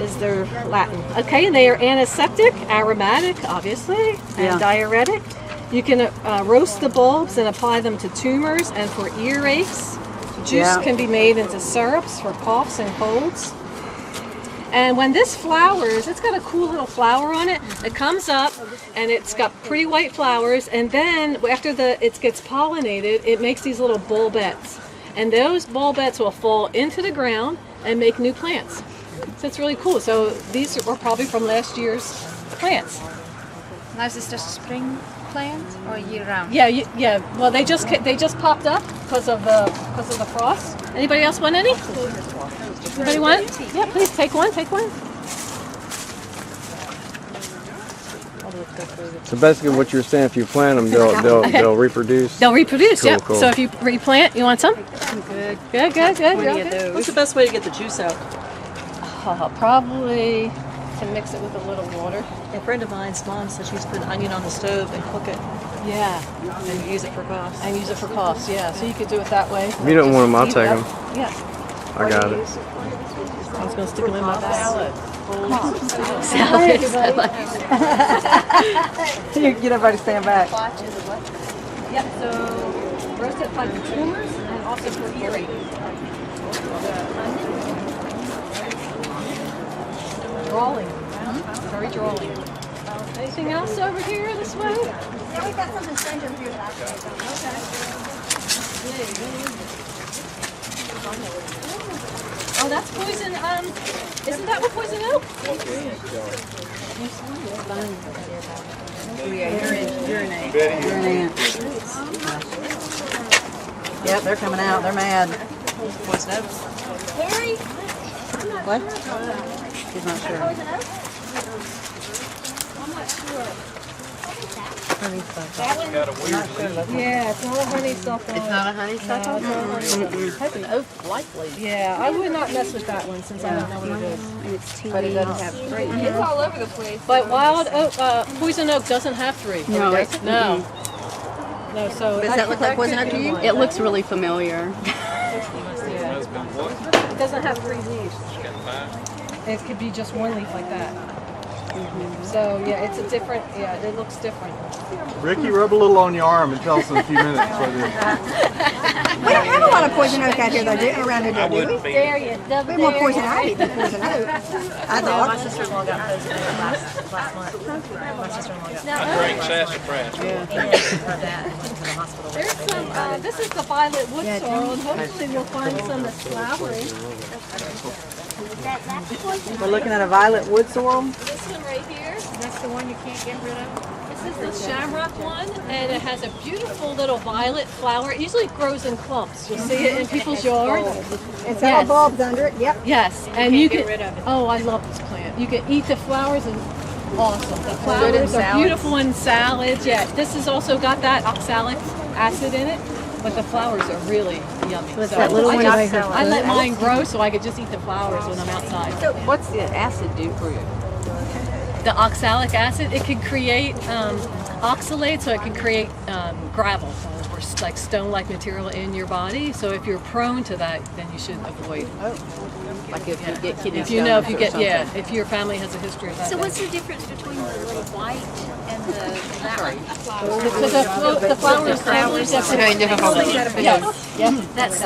is their Latin. Okay, and they are antiseptic, aromatic, obviously, and diuretic. You can roast the bulbs and apply them to tumors and for earaches. Juice can be made into syrups for coughs and colds. And when this flowers, it's got a cool little flower on it. It comes up and it's got pretty white flowers, and then after it gets pollinated, it makes these little bulbets. And those bulbets will fall into the ground and make new plants. So it's really cool. So these are probably from last year's plants. Now is this just spring? plant or year round? Yeah, yeah. Well, they just popped up because of the frost. Anybody else want any? Anybody want? Yeah, please take one. Take one. So basically, what you're saying, if you plant them, they'll reproduce. They'll reproduce. Cool, Yep. cool. So if you replant, you want some? Good. What's the best way to get the juice out? Probably to mix it with a little water. A friend of mine's mom said she's put an onion on the stove and cook it Yeah. and use it for coughs. And use it for coughs. Yeah. So you could do it that way. If you don't want them, I'll take them. Yeah. I got it. I was going to stick them in my salad. Salad. Get everybody stand back. Yep. So roasted like tumors and also for earring. Drawing. Very drawing. Anything else over here this way? Yeah, we've got something strange over here that I can Oh, that's poison. Isn't that what poison oak? Yep, they're coming out. They're mad. Poison oak. Harry? What? He's not sure. Got a weird leaf. Yeah, it's not a honeysuckle. It's not a honeysuckle? It has an oak likely. Yeah, I would not mess with that one since I don't know what it is. And it's tea But it leaves. doesn't have three. It's all over the place. But wild oak, poison oak doesn't have three. No, It it's- doesn't? No. No, so Does that look like poison oak to you? It looks really familiar. Husband, what? It doesn't have three leaves. She's got 5. It could be just one leaf like that. So yeah, it's a different. Yeah, it looks different. Ricky, rub a little on your arm and tell us in a few minutes what it is. We don't have a lot of poison oak out here, though, around here, I do we? wouldn't be. We have more poison ivy than poison oak. I My thought. sister-in-law got poison oak last month. My sister-in-law got I drank sassafras. There's some. This is the violet wood sorrel, and hopefully we'll find some that's flowering. We're looking at a violet wood sorrel. This one right here. That's the one you can't get rid of. This is the shamrock one, and it has a beautiful little violet flower. It usually grows in clumps. You'll see it in people's yards. It's all bulbs under it, yep. Yes, and you can. Oh, I love this plant. You can eat the flowers and awesome. The flowers are beautiful in salads. Yeah, this has also got that oxalic acid in it, but the flowers are really yummy. What's that little one by her I let mine grow so I could just eat the flowers when I'm outside. So what's the acid do for you? The oxalic acid, it can create oxalate, so it can create gravel or like stone-like material in your body. So if you're prone to that, then you should avoid. Like if you get kidney If you know, if you stones or get, something. if your family has a history of that. So what's the difference between the little white and the flower? The flowers are very difficult. Yes. That's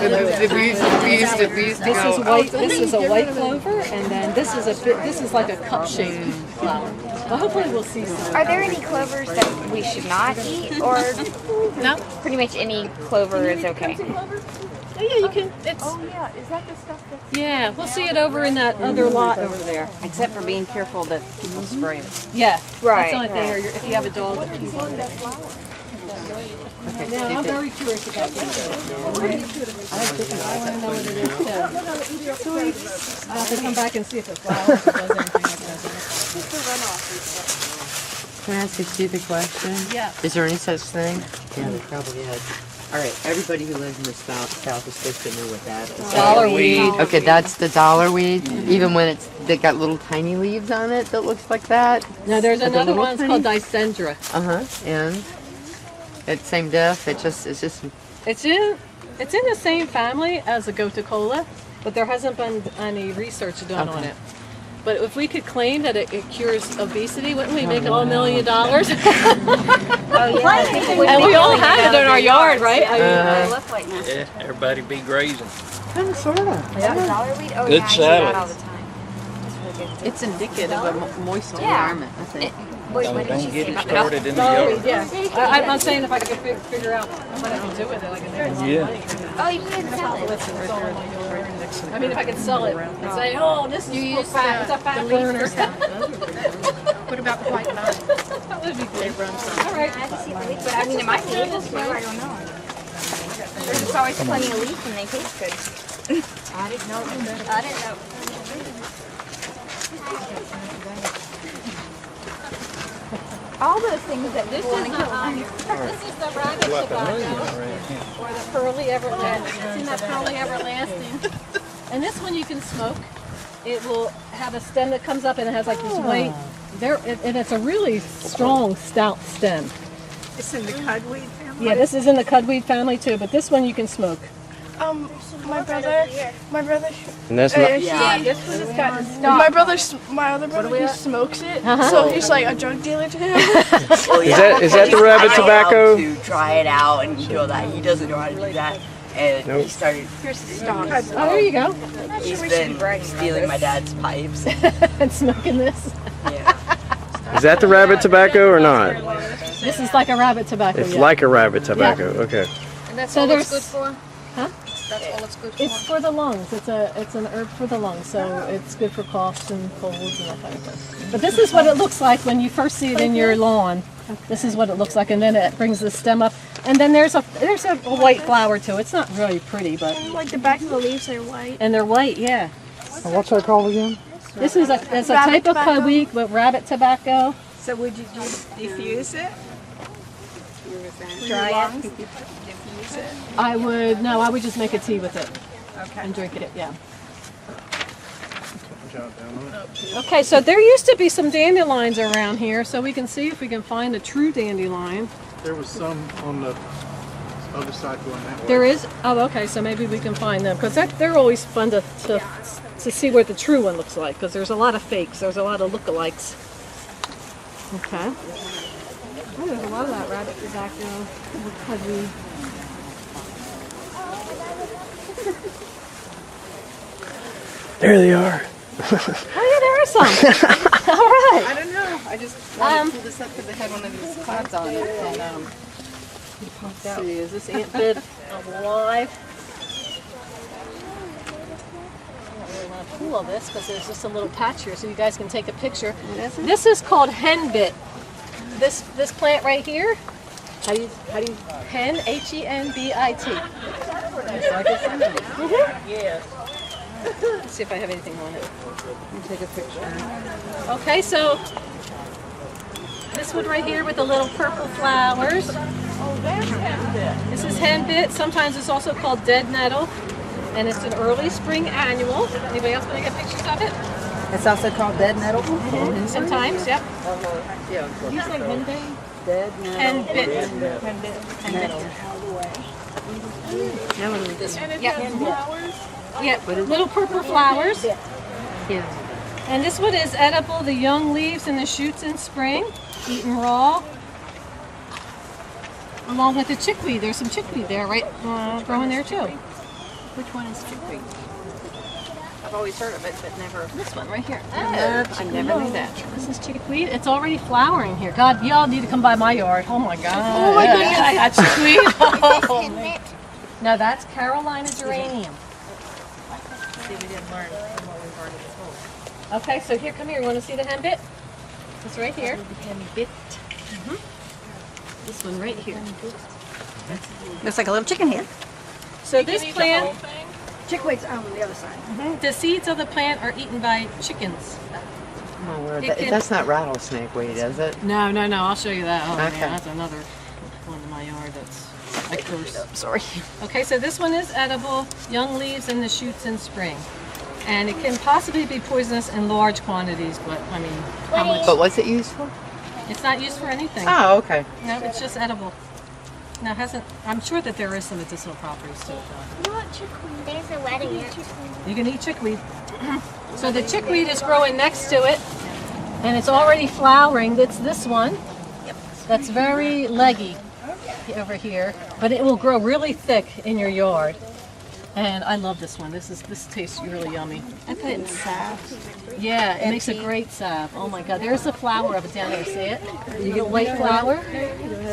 We used to This is white. This is a white clover, and then this is a bit. This is like a cup-shaped flower. Well, hopefully we'll see some. Are there any clovers that we should not eat, or No. pretty much any clover is okay? Yeah, you can. It's. Oh yeah, is that the stuff that's... Yeah, we'll see it over in that other lot over there. Except for being careful that people spray it. Yeah, Right, That's the only thing. right. Or if you have a dog that keeps on it. Yeah, I'm very curious about this. I want to know what it is too. I'll have to come back and see if it flowers or does anything like that. Can I ask a stupid question? Yeah. Is there any such thing? Yeah, there probably is. All right, everybody who lives in the South is supposed to know what that is. Dollar weed. Okay, that's the dollar weed. Even when they got little tiny leaves on it that looks like that. No, there's Like a another little one. It's tiny- called Dicendra. And it's same diff. It's just. It's in the same family as the Goticola, but there hasn't been any research done on it. But if we could claim that it cures obesity, wouldn't we make $1 million? Oh yeah. And we all have it in our yard, right? Yeah, everybody be grazing. Kind of, sort of. Dollar weed? Oh Good yeah, I see salad. that all the time. That's really good. It's indicative of a moist Yeah. environment, I think. Wait, what did Don't she get say it about started in the Dollar yard. weed, yeah. I'm not saying if I could figure out what I can do with it, I can make a lot of Yeah. money. Oh, you can sell it. It's all in my yard. I mean, if I could sell it and say, oh, this is for fat, it's a fat burner. What about the white vine? That would be good. All right. But I mean, it might be able to. I don't know. There's just always plenty of leaf and they taste good. I didn't know. All those things that This is the rabbit tobacco, or the pearly everlasting. Seen that pearly everlasting? And this one you can smoke. It will have a stem that comes up and it has like this white, and it's a really strong, stout stem. It's in the cudweed family? Yeah, this is in the cudweed family too, but this one you can smoke. My brother. And that's not. yeah, this one has got to stop. My other brother, he smokes it, Uh-huh. so he's like a drug dealer to him. Is that the rabbit tobacco? To try it out and do all that. He doesn't know how to do that. And he started. Here's the stalks. Oh, there you go. He's been stealing my dad's pipes. And smoking this. Yeah. Is that the rabbit tobacco or not? This is like a rabbit tobacco. It's yeah. like a rabbit tobacco. Okay. And that's So all it's there's- good for? Huh? That's all it's good for? It's for the lungs. It's an herb for the lungs, so it's good for coughs and colds and that kind of thing. But this is what it looks like when you first see it in your lawn. This is what it looks like, and then it brings the stem up, and then there's a white flower to it. It's not really pretty, but Like the back of the leaves are white. and they're white, yeah. What's that called again? This is it's a type of tobacco. cudweed with rabbit tobacco. So would you just diffuse it? Try it. Diffuse it? I would just make a tea with it and drink it. Yeah. Okay, so there used to be some dandelions around here, so we can see if we can find a true dandelion. There was some on the other side going that way. There is? Oh, okay, so maybe we can find them, because they're always fun to see what the true one looks like, because there's a lot of fakes, there's a lot of lookalikes. Okay. Oh, there's a lot of that rabbit tobacco, cudweed. There they are. Oh yeah, there are some. All right. I don't know. I just wanted to pull this up because they had one of these clouds on it. And, Let's see, is this ant bed alive? I don't really want to pull all this because there's just a little patch here so you guys can take a picture. This is called henbit. This plant right here, how do you hen, Henbit. Yeah. Let's see if I have anything on it. Let me take a picture. Okay, so this one right here with the little purple flowers. Oh, there's henbit. This is henbit. Sometimes it's also called dead nettle, and it's an early spring annual. Anybody else want to get pictures of it? it's also called dead nettle? Sometimes, yep. You say henbit? Dead Henbit. This And it yep. has flowers. Yep. Little purple flowers. Yeah. And this one is edible. The young leaves and the shoots in spring, eaten raw. Along with the chickweed. There's some chickweed there, right? Growing there too. Which one is chickweed? I've always heard of it, but never. This one right here. I never knew that. This is chickweed. It's already flowering here. God, y'all need to come by my yard. Oh my God. Oh my goodness. I got chickweed. Oh. No, that's Carolina geranium. See, we didn't learn from what we've already told. Okay, so here, come here. You want to see the henbit? It's right here. Henbit. This one right here. Looks like a little chicken head. So this plant, Chickweed's on the other side. the seeds of the plant are eaten by chickens. My word. It can- That's not rattlesnake weed, is it? No, I'll show you that. Oh, Okay. yeah, that's another one in my yard that's a curse. Sorry. Okay, so this one is edible, young leaves and the shoots in spring. And it can possibly be poisonous in large quantities, but I mean, how much? But what's it used for? It's not used for anything. Oh, okay. No, it's just edible. Now, I'm sure that there is some medicinal properties to it, though. You want chickweed? There's a wedding yet. You can eat chickweed. So the chickweed is growing next to it, and it's already flowering. That's this one. That's very leggy over here, but it will grow really thick in your yard. And I love this one. This tastes really yummy. I put it in salve. Yeah, it makes a great salve. Oh my God, there's the flower of it down there. See it? You get white flower.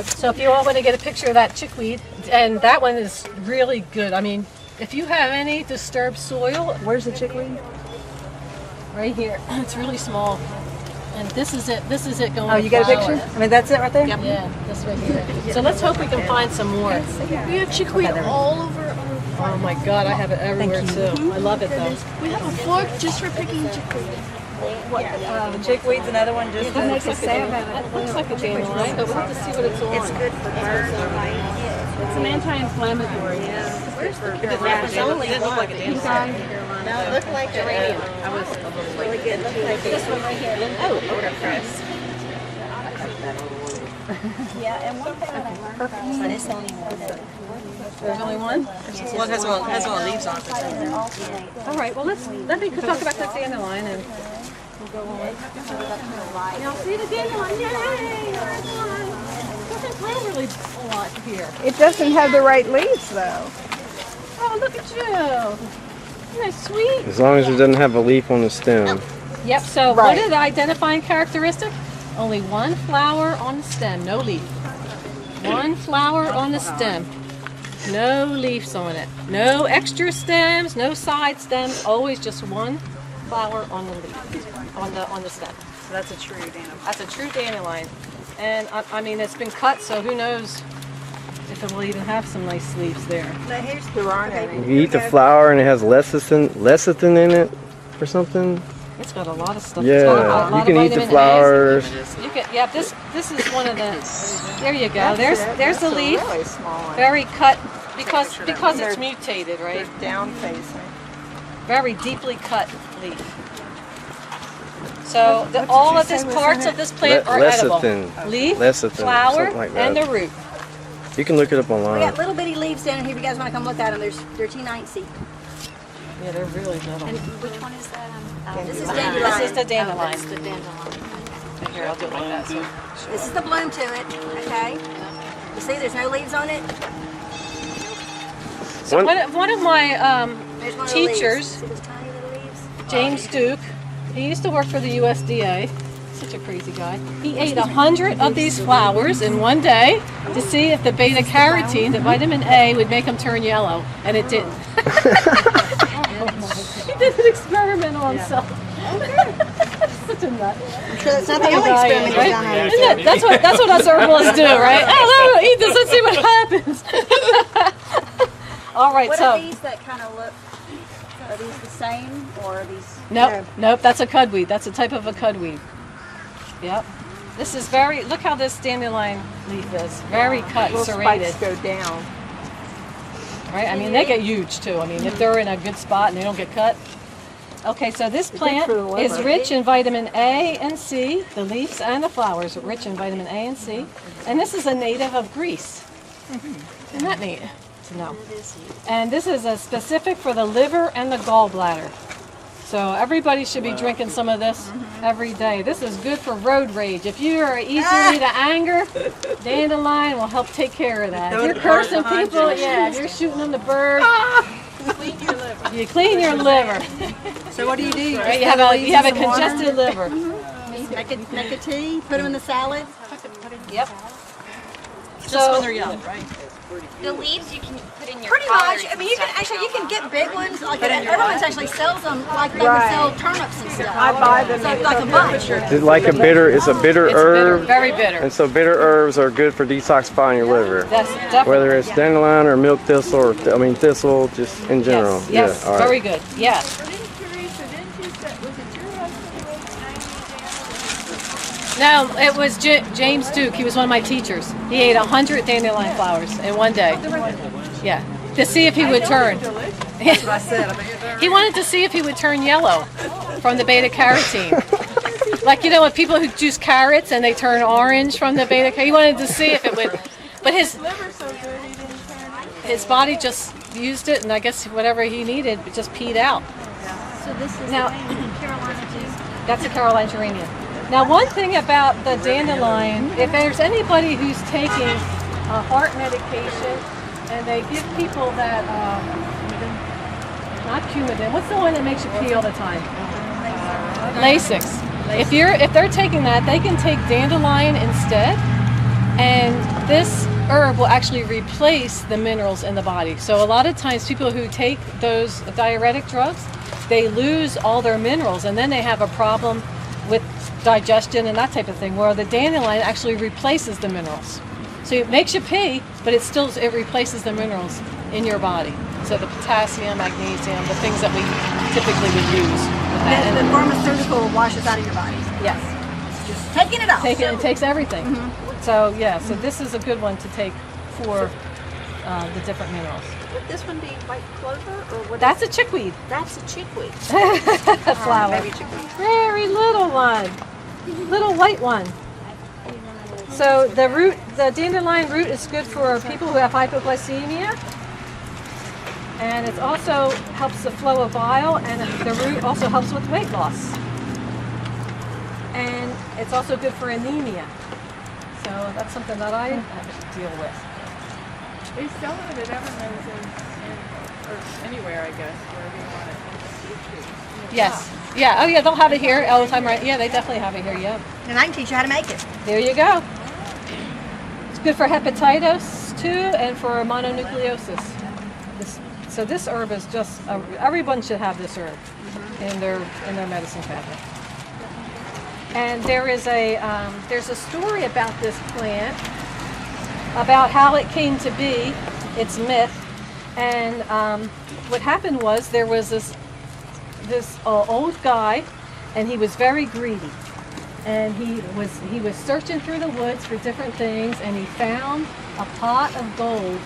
So if you all want to get a picture of that chickweed, and that one is really good. I mean, if you have any disturbed soil, Where's the chickweed? right here. It's really small. And this is it. This is it going. Oh, you got a flower. picture? I mean, that's it right there? Yep. Yeah, this right here. So let's hope we can find some more. We have chickweed all over our Oh my God, I have it everywhere too. I love it though. We have a fork just for picking chickweed. What, chickweed's another one just to It looks like a dandelion, but we'll have to see what it's on. It's good for birds. It's an anti-inflammatory. Where's the It's only It look like a dandelion. No, it looked like geranium. I was a little Really good. Looked like this one right here. Oh, cress. Yeah, and one thing that I learned about but it's only one. There's only one? Well, it has one leaves on it. All right, well, let me talk about this dandelion and we'll go on. Now, see the dandelion? Yay! Doesn't grow really a lot here. It doesn't have the right leaves, though. Oh, look at you. Isn't that sweet? As long as it doesn't have a leaf on the stem. Yep, so what is the identifying characteristic? Only one flower on the stem, no leaf. One flower on the stem, no leaves on it. No extra stems, no side stems, always just one flower on the leaf, on the stem. So that's a true dandelion. That's a true dandelion. And I mean, it's been cut, so who knows if it will even have some nice leaves there. Now here's You eat the flower and it has lecithin in it or something. It's got a lot of stuff. Yeah, you can eat the flowers. You can, yeah, this is one of the. There you go. There's the leaf. Really small one. Very cut because it's mutated, right? Down facing. Very deeply cut leaf. So all of these parts of this plant are edible. Leaf, flower, like and the root. You can look it up We online. got little bitty leaves down here if you guys want to come look at them. They're teeny. Yeah, they're really little. And which one is that? This is dandelion. This is the dandelion. Oh, that's the dandelion. Here, I'll do it like that. So. This is the bloom to it, okay? You see there's no leaves on it? So one of my There's one of the teachers, leaves. See those tiny little leaves? James Duke, he used to work for the USDA. Such a crazy guy. He ate 100 of these flowers in one day to see if the beta carotene, the vitamin A, would make them turn yellow, and it didn't. He did an experiment on himself. Such a nut. I'm sure that's not the only experiment he's done on Isn't it? That's what us herbalists do, right? Oh, no, eat this. Let's see what happens. All right, What so. are these that kind of look, are these the same or are these? Nope, that's a cudweed. That's a type of a cudweed. Yep. This is very, look how this dandelion leaf is. Very cut, Little serrated. spikes go down. Right? I mean, they get huge too. I mean, if they're in a good spot and they don't get cut. Okay, so this plant is rich in vitamin A and C. The leaves and the flowers are rich in vitamin A and C. And this is a native of Greece. Isn't that neat to know? And this is a specific for the liver and the gallbladder. So everybody should be drinking some of this every day. This is good for road rage. If you are easily to anger, dandelion will help take care of that. If you're cursing people, if you're shooting them the bird, you clean your liver. So what do you do? Right? You have a congested liver. Make a tea, put them in the salad. Yep. Just when they're young, right? The leaves you can put in your Pretty collars much. I mean, and you can stuff. get big ones. Like everyone's actually sells them like they would sell turnips and stuff. I buy them. So like a bunch. It's like a bitter. It's a bitter It's herb. bitter, very bitter. And so bitter herbs are good for detoxifying your liver. That's definitely. Whether it's dandelion or milk thistle, or thistle, just in general. Yes, all right. very good. Yes. Didn't Theresa, didn't you say, was it your husband who ate 90 dandelions? No, it was James Duke. He was one of my teachers. He ate 100 dandelion flowers in one day. Yeah, to see if he would turn. That's what I said. He wanted to see if he would turn yellow from the beta carotene. Like, you know, with people who juice carrots and they turn orange from the beta carotene. He wanted to see if it would, but his body just used it, and I guess whatever he needed just peed out. So this is Now, Carolina too. that's a Carolina geranium. Now, one thing about the dandelion, if there's anybody who's taking a heart medication and they give people that, not Coumadin, what's the one that makes you pee all the time? Lasix. If they're taking that, they can take dandelion instead, and this herb will actually replace the minerals in the body. So a lot of times people who take those diuretic drugs, they lose all their minerals, and then they have a problem with digestion and that type of thing, where the dandelion actually replaces the minerals. So it makes you pee, but it replaces the minerals in your body. So the potassium, magnesium, the things that we typically would use. The pharmaceutical washes out of your body. Yes. Just taking it off. It takes everything. So yeah, so this is a good one to take for the different minerals. Would this one be white clover or what? That's a chickweed. That's a chickweed. Flower. Maybe chickweed. Very little one. Little white one. So the dandelion root is good for people who have hypoglycemia. And it also helps the flow of bile, and the root also helps with weight loss. And it's also good for anemia. So that's something that I have to deal with. They sell it at Everman's or anywhere, I guess, wherever you want it. Yes. Yeah. Oh, yeah. They'll have it here. Old Thyme Remedies. Yeah, they definitely have it here. Yeah. And I can teach you how to make it. There you go. It's good for hepatitis too, and for mononucleosis. So this herb is just everyone should have this herb in their medicine cabinet. And there's a story about this plant, about how it came to be. It's myth. And what happened was there was this old guy, and he was very greedy. And he was searching through the woods for different things, and he found a pot of gold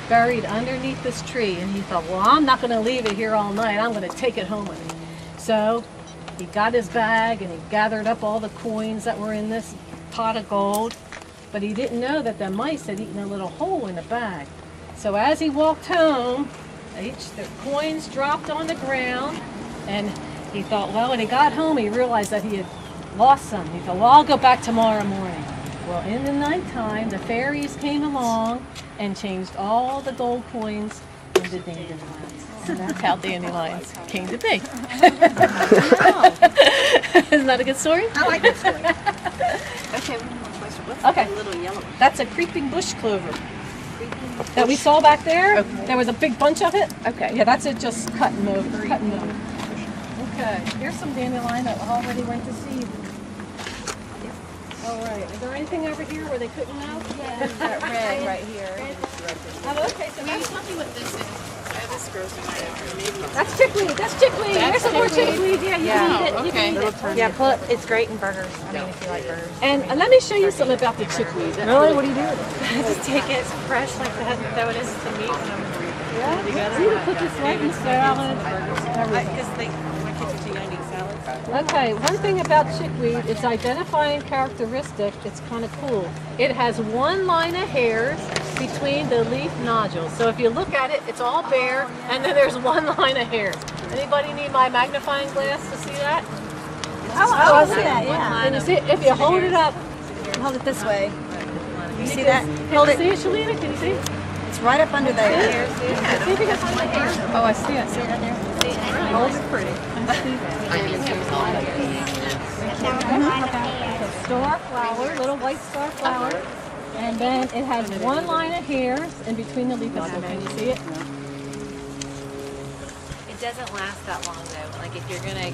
buried underneath this tree. And he thought, well, I'm not going to leave it here all night. I'm going to take it home with me. So he got his bag and he gathered up all the coins that were in this pot of gold. But he didn't know that the mice had eaten a little hole in the bag. So as he walked home, the coins dropped on the ground, and he thought, well, when he got home, he realized that he had lost some. He thought, well, I'll go back tomorrow morning. Well, in the nighttime, the fairies came along and changed all the gold coins into dandelions. And that's how dandelions came to be. Isn't that a good story? I like that story. Okay, one more question. What's that little yellow? That's a creeping bush clover that we saw back there. Okay. There was a big bunch of it. Okay. Yeah, that's it, just cutting over. Okay, here's some dandelion that already went to seed. All right, is there anything over here where they couldn't know? Yeah, that red right here. Oh, okay, so that's Tell me what this is. This grows in my area. That's chickweed. That's chickweed. There's some more chickweed. Yeah, you can eat it. You can eat it. Yeah, pull it. It's great in burgers. I mean, if you like burgers. And let me show you something about the chickweed. Really? What do you do with it? Just take it fresh like that, throw it into the meat, and I'm yeah. You can put this right in salad. Because my kids are too young to eat salad. Okay, one thing about chickweed, its identifying characteristic, it's kind of cool. It has one line of hairs between the leaf nodules. So if you look at it, it's all bare, and then there's one line of hairs. Anybody need my magnifying glass to see that? Oh, I see that, yeah. And you see, if you hold it up, hold it this way. You see that? Hold it. See it, Shalina? Can you see? It's right up under there. See if you can find the hair. Oh, I see it. See it right there? Hold it pretty. Star flower, little white star flower, and then it has one line of hairs in between the leaf nodules. Can you see it? It doesn't last that long though. Like if you're gonna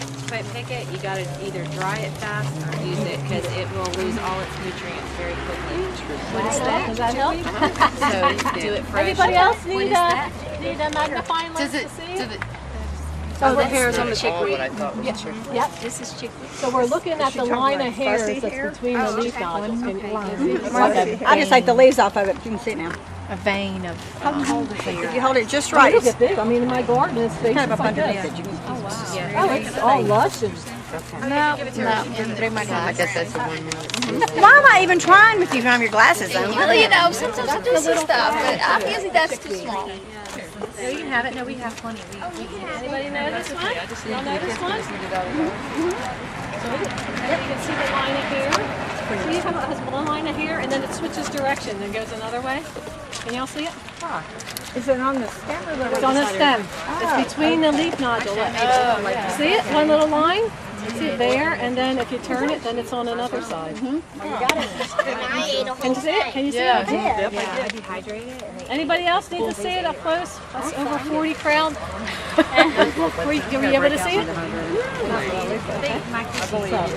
pick it, you gotta either dry it fast or use it because it will lose all its nutrients very quickly. What is that? Does that help? So do it fresh. Anybody else need a magnifying lens to see it? Oh, the hairs on the chickweed. Yep, this is chickweed. So we're looking at the line of hairs that's between the leaf nodules. I just take the leaves off of it. You can see it now. A vein of if you hold it just right. It's big. I mean, in my garden, it's big. Kind of up like underneath this. it. You can Oh, wow. Yeah. Oh, it's all lush. And No, they might not. I guess that's the one. Why am I even trying with you on your glasses on? Well, you know, sometimes I do some stuff, but obviously that's too small. No, you can have it. No, we have plenty. Anybody know this one? Y'all know this one? So you can see the line of hair. See how it has one line of hair and then it switches direction and goes another way? Can y'all see it? Is it on the stem or the It's on the stem. It's between the leaf nodule. See it? One little line? See it there, and then if you turn it, then it's on another side. You got it. Can you see it? Can you see it? Yeah, I dehydrate it. And Anybody else need to see it up close? That's over 40 crowd. Were you able to see it?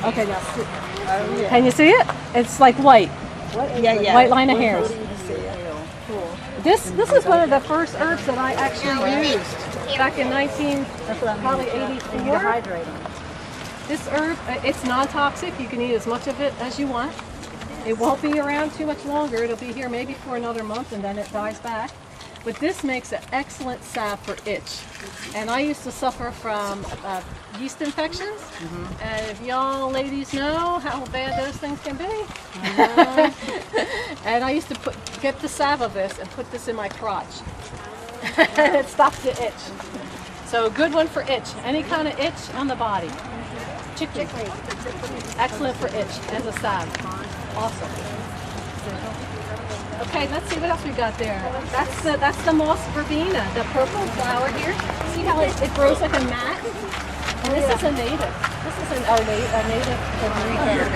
Okay, now can you see it? It's like white. Yeah. White line of hairs. This is one of the first herbs that I actually used back in 1984. This herb, it's non-toxic. You can eat as much of it as you want. It won't be around too much longer. It'll be here maybe for another month and then it dies back. But this makes an excellent salve for itch. And I used to suffer from yeast infections. And if y'all ladies know how bad those things can be. And I used to get the salve of this and put this in my crotch. And it stops the itch. So a good one for itch. Any kind of itch on the body. Chickweed. Excellent for itch as a salve. Awesome. Okay, let's see what else we got there. That's the moss verbena, the purple flower here. See how it grows like a mat? And this is a native. This is a native verbena.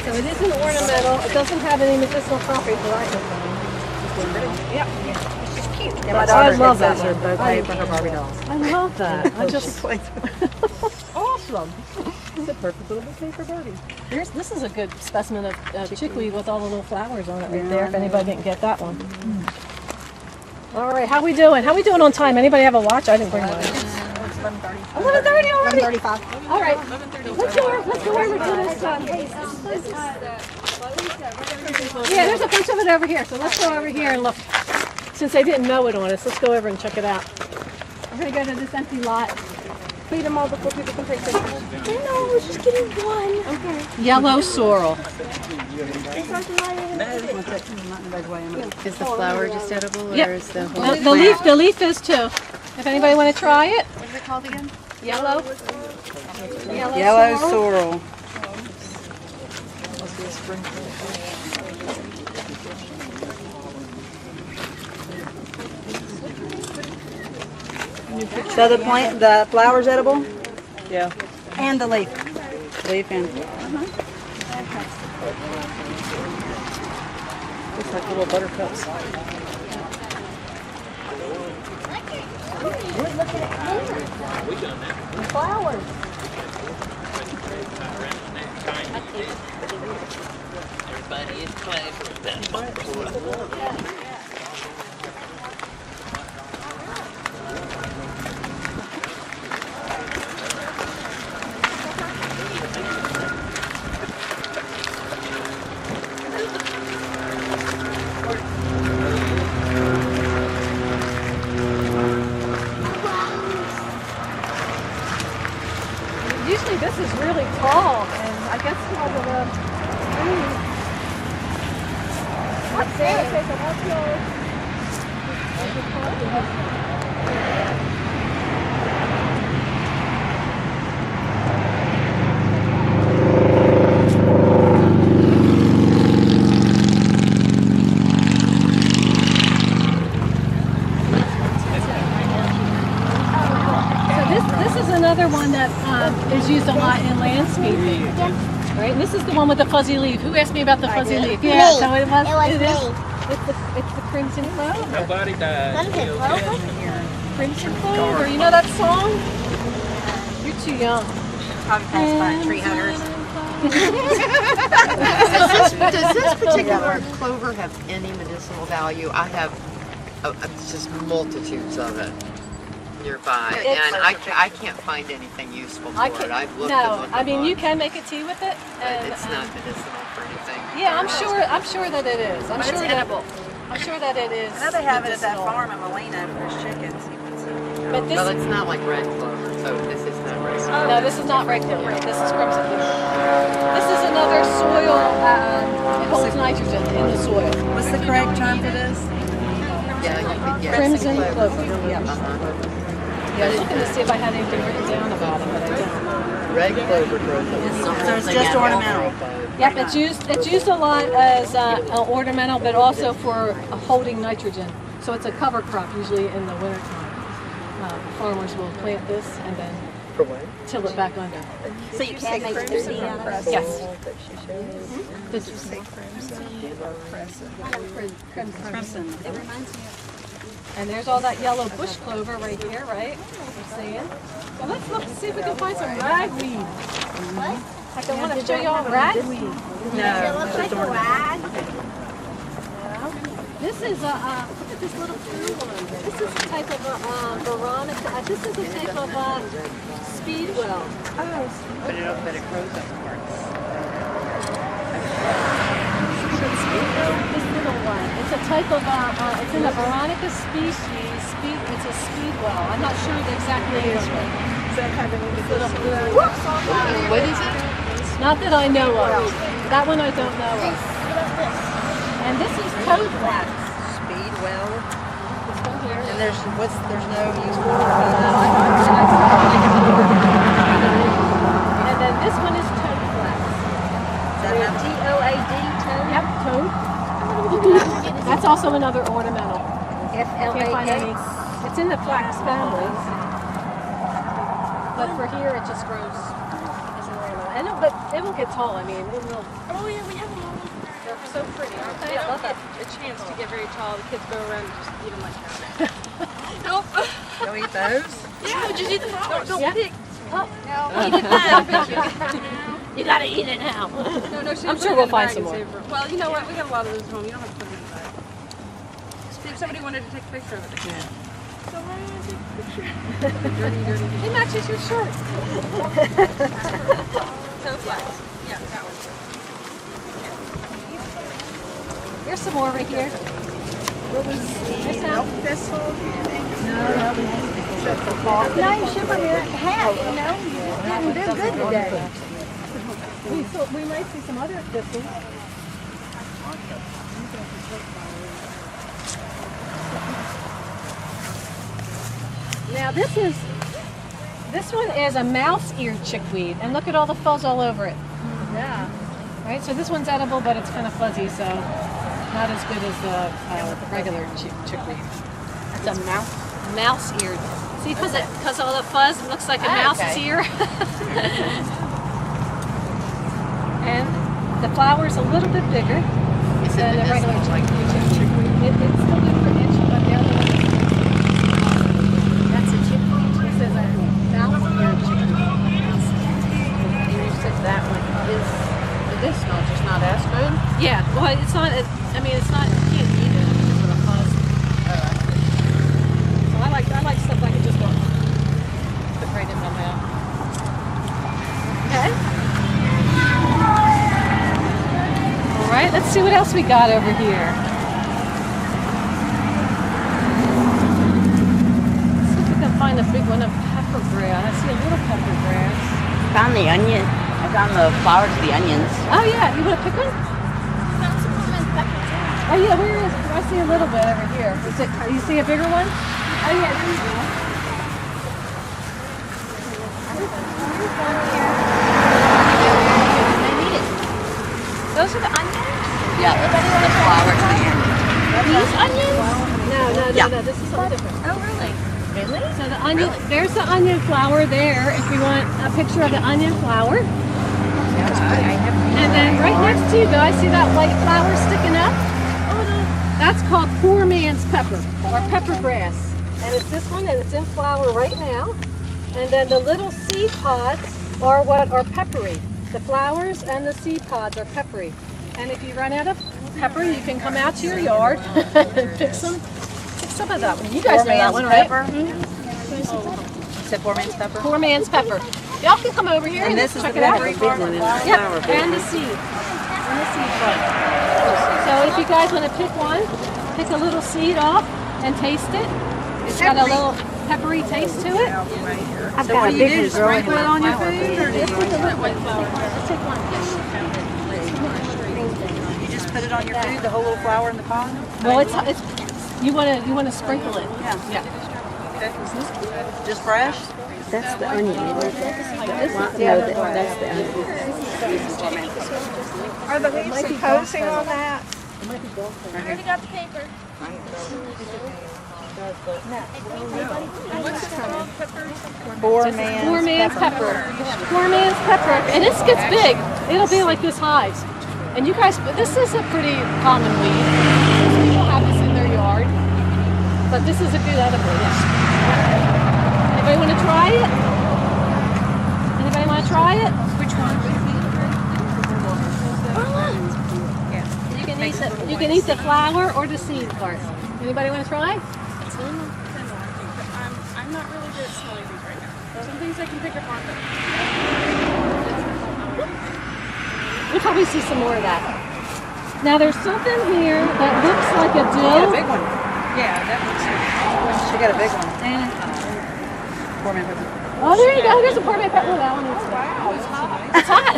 So it isn't ornamental. It doesn't have any medicinal properties that I can find. Yep. It's just cute. Yeah, my daughter love gets that. those for her Barbie dolls. I love that. I just awesome. It's a perfect little bouquet for Barbie. This is a good specimen of chickweed with all the little flowers on it right there. If anybody didn't get that one. All right, how we doing? How we doing on time? Anybody have a watch? I didn't bring mine. 11:30 already. 11:35. All right. Let's go over to this. Yeah, there's a bunch of it over here. So let's go over here and look. Since they didn't know it on us, let's go over and check it out. We're gonna go to this empty lot. Feed them all before people can take them. No, we're just getting one. Okay. Yellow sorrel. Is the flower just edible, or Yep. is the whole The leaf is too. If anybody want to try it. What is it called again? Yellow. Yellow sorrel. So the flower's edible? Yeah. And the leaf. Leaf and. Looks like little buttercups. Flowers. Everybody is playing for that. Usually this is really tall, and I guess because of the trees. What's there? Another one that is used a lot in landscaping. Right, and this is the one with the fuzzy leaf. Who asked me about the fuzzy leaf? Yeah, so it is. It's the crimson clover. Nobody died. Crimson clover. You know that song? You're too young. Probably passed by tree hunters. Does this particular clover have any medicinal value? I have just multitudes of it nearby, and I can't find anything useful for it. I've looked no, and I mean you can make a tea with it, and it's not medicinal for anything. Yeah, I'm sure that it is. I'm sure edible. I'm sure that it is. I know they have it at that farm in Molina for chickens. But this, well, it's not like red clover, so this is not red clover. No, this is not red clover. This is crimson clover. This is another soil. It holds nitrogen in the soil. What's the correct term for this? Yeah, you could get crimson clover. Yeah. Yeah, I was looking to see if I had anything written down about it, but I didn't. Red clover grows. So it's just ornamental. Yep, it's used a lot as ornamental, but also for holding nitrogen. So it's a cover crop usually in the wintertime. Farmers will plant this and then tilt it back under. So you can't make the seed out of it? Yes. Did you say crimson? It reminds me of. And there's all that yellow bush clover right here, right? You're seeing? So let's look and see if we can find some ragweed. Like I want to show you all ragweed. It looks like a rag. This is a, look at this little thru one. This is a type of Veronica. This is a type of speedwell. But it grows up more. This little one. It's a type of, it's in the Veronica species. It's a speedwell. I'm not sure the exact name of it. What is it? Not that I know of. That one I don't know of. And this is toad flax. Speedwell. This one here. And there's no use for it. And then this one is toad flax. Is that T-O-A-D, toad? Yep, toad. That's also another ornamental. F-L-A-X. It's in the flax family. But for here it just grows as an ornamental. And but it will get tall. I mean, it will. Oh yeah, we have a lot. They're so pretty, aren't they? They don't get a chance to get very tall. The kids go around and just eat them like that. Nope. Don't eat those? Yeah, just eat the flowers. Don't pick. Oh, no. Eat it now. You gotta eat it now. No, I'm sure we'll find some more. Well, you know what? We got a lot of those at home. You don't have to put them in the bag. If somebody wanted to take a picture of it, they can. So why don't I take a picture? Dirty. It matches your shirt. Toe flax. Yeah, that one. Here's some more right here. What was the milk thistle, do you think? No, you should put your hat, you know? You didn't do good today. We might see some other thistles. Now this one is a mouse-eared chickweed, and look at all the fuzz all over it. Yeah. Right, so this one's edible, but it's kind of fuzzy, so not as good as the regular chickweed. It's a mouse-eared. See, because all the fuzz looks like a mouse's ear. And the flower's a little bit bigger than the regular chickweed. It's still good for itch, but the other one is that's a chickweed. This is a mouse-eared chickweed. And you said that one is medicinal, just not as good? Yeah, well, it's not, I mean, it's not, you can't eat it because of the fuzz. So I like stuff I can just put right in my mouth. Okay. All right, let's see what else we got over here. Let's see if we can find a big one of pepper grass. I see a little pepper grass. Found the onion. I found the flowers of the onions. Oh yeah, you want to pick one? Oh yeah, where is it? I see a little bit over here. Is it? You see a bigger one? Oh yeah, there you go. Those are the onions? Yeah, the flowers of the onions. These onions? No, this is something different. Oh really? Really? So the onion, there's the onion flower there if you want a picture of the onion flower. And then right next to you guys, see that white flower sticking up? That's called poor man's pepper, or pepper grass. And it's this one, and it's in flower right now. And then the little seed pods are what are peppery. The flowers and the seed pods are peppery. And if you run out of pepper, you can come out to your yard and pick some of that one. You guys know that one, right? You said poor man's pepper? Poor man's pepper. Y'all can come over here and this is check the it out. big one in the Yep, flower bed. and the seed. And the seed pod. So if you guys want to pick one, pick a little seed off and taste it. It's got a little peppery taste to it. So what do you do? Sprinkle it on your food, or do you Just take one. you just put it on your food, the whole little flower in the pot? Well, it's you want to sprinkle it. Yeah. Just fresh? That's the onion. That's the onion. Are the leaves imposing on that? I already got the paper. Poor man's pepper. Poor man's pepper. And this gets big. It'll be like this high. And you guys, this is a pretty common weed. People have this in their yard. But this is a good edible, yes. Anybody want to try it? Anybody want to try it? Which one? You can eat the flower or the seed part. Anybody want to try? I'm not really good at smelling these right now. Some things I can pick up on. We'll probably see some more of that. Now there's something here that looks like a dill. Yeah, a big one. Yeah, that looks good. She got a big one. And poor man pepper. Oh, there you go. There's a poor man pepper. That one is wow. It's hot. It's hot.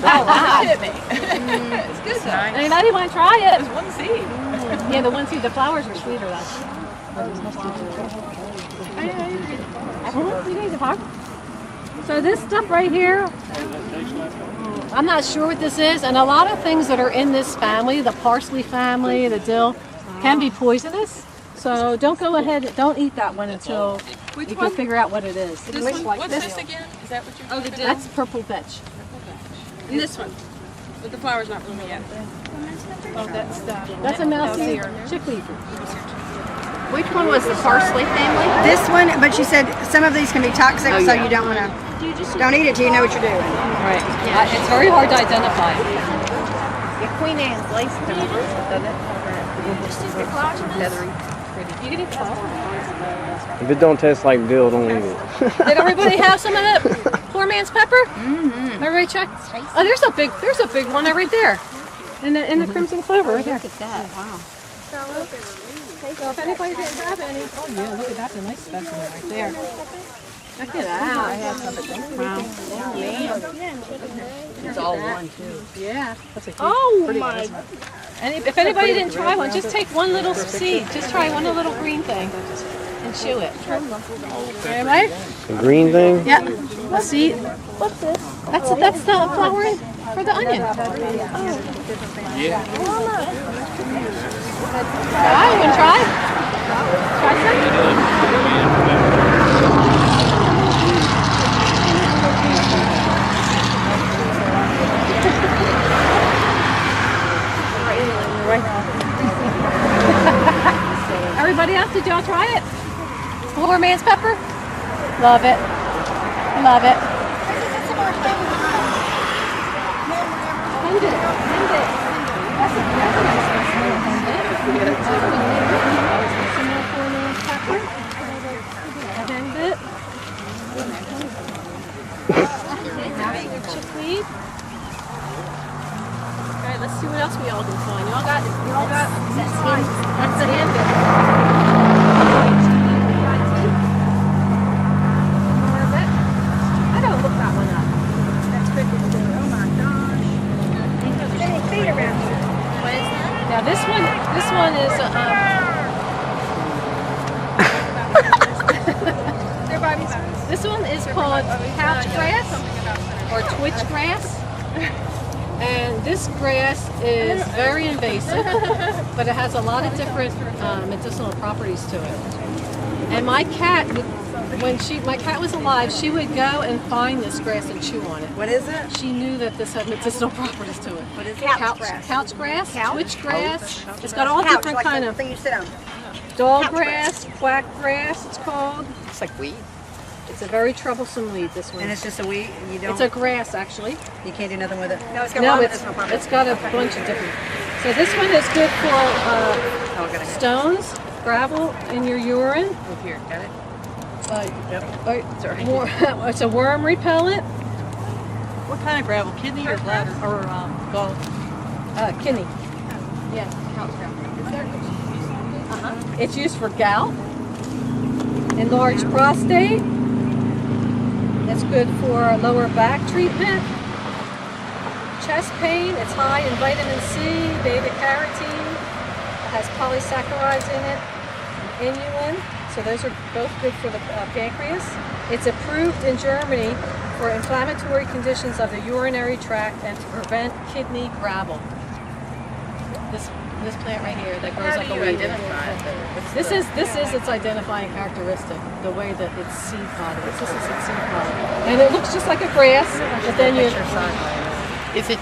Oh, wow. It's good though. Anybody want to try it? There's one seed. Yeah, the one seed. The flowers are sweeter though. You guys are hot. So this stuff right here, I'm not sure what this is, and a lot of things that are in this family, the parsley family, the dill, can be poisonous. So don't go ahead, don't eat that one until you can figure out what it is. What's this again? Is that what you're talking about? That's purple vetch. And this one, but the flower's not blooming yet. Oh, that's a mousy chickweed. Which one was the parsley family? This one, but she said some of these can be toxic, so you don't want to. Don't eat it till you know what you're doing. Right. Yeah, it's very hard to identify. Your Queen Anne's lace doesn't it? Feathery. You can eat the flower. If it don't taste like dill, don't eat it. Did everybody have some of that poor man's pepper? Everybody check. Oh, there's a big one right there. In the crimson clover right there. Look at that. Wow. So if anybody didn't have any, oh yeah, look at that, a nice specimen right there. Check it out. Wow. It's all one too. Yeah. Oh my. And if anybody didn't try one, just take one little seed. Just try one little green thing and chew it. Anybody? The green thing? Yeah. A seed. What's this? That's the flower for the onion. Yeah. You want to try? Try some? Everybody else, did y'all try it? Poor man's pepper? Love it. Love it. Send it. That's a Chickweed. Alright, let's see what else we all can find. Y'all got that's the handbill. More of it. I gotta look that one up. That's pretty good. Oh my gosh. There's any feet around here. What is that? Now this one is this one is called couch grass or twitch grass. And this grass is very invasive, but it has a lot of different medicinal properties to it. And my cat, when my cat was alive, she would go and find this grass and chew on it. What is it? She knew that this had medicinal properties to it. What is it? Couch grass, twitch grass. It's got all Couch, different like kind the of thing you sit on. dog grass, quack grass. It's called. It's like weed. It's a very troublesome weed. This one. And it's just a weed. You don't. It's a grass, actually. You can't do nothing with it. No, it's got it's got a bunch of different. So this one is good for stones, gravel in your urine. Oh, here, got it. Sorry. It's a worm repellent. What kind of gravel? Kidney or bladder or gall? Kidney. Yeah, couch gravel. It's used for gout, enlarged prostate. It's good for lower back treatment, chest pain. It's high in vitamin C, beta carotene. It has polysaccharides in it, inulin. So those are both good for the pancreas. It's approved in Germany for inflammatory conditions of the urinary tract and to prevent kidney gravel. this plant right here that grows How like do a you weed. identify it? This is its identifying characteristic, the way that it's seed podded. This is its seed podded, and it looks just like a grass. But then you. Is it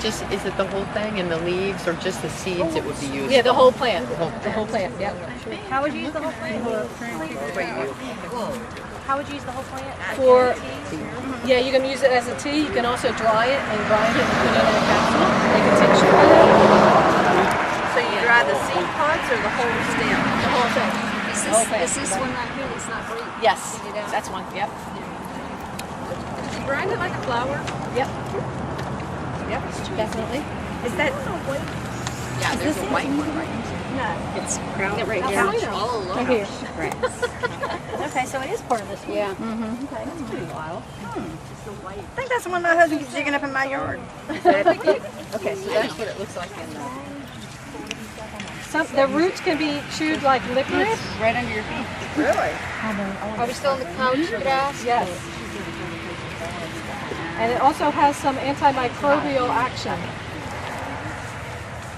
the whole thing and the leaves, or just the seeds it would be used? Yeah, the whole plant. The whole plant. Yep. How would you use the whole plant? How would you use the whole plant? For yeah, you can use it as a tea. You can also dry it and grind it and put it in a capsule. Make a tincture. So you dry the seed pods or the whole stem? The whole thing. Is this one right here? It's not green. Yes, that's one. Yep. You grind it like a flour? Yep. Yep. Definitely. Is that? Yeah, there's a white one right here. No. It's ground Right here. Oh, look. Right here. Okay, so it is part of this one. Yeah. Okay. That's pretty wild. I think that's the one my husband keeps digging up in my yard. Okay, so that's what it looks like in there. The roots can be chewed like licorice. Right under your feet. Really? Are we still in the couch grass? Yes. And it also has some antimicrobial action.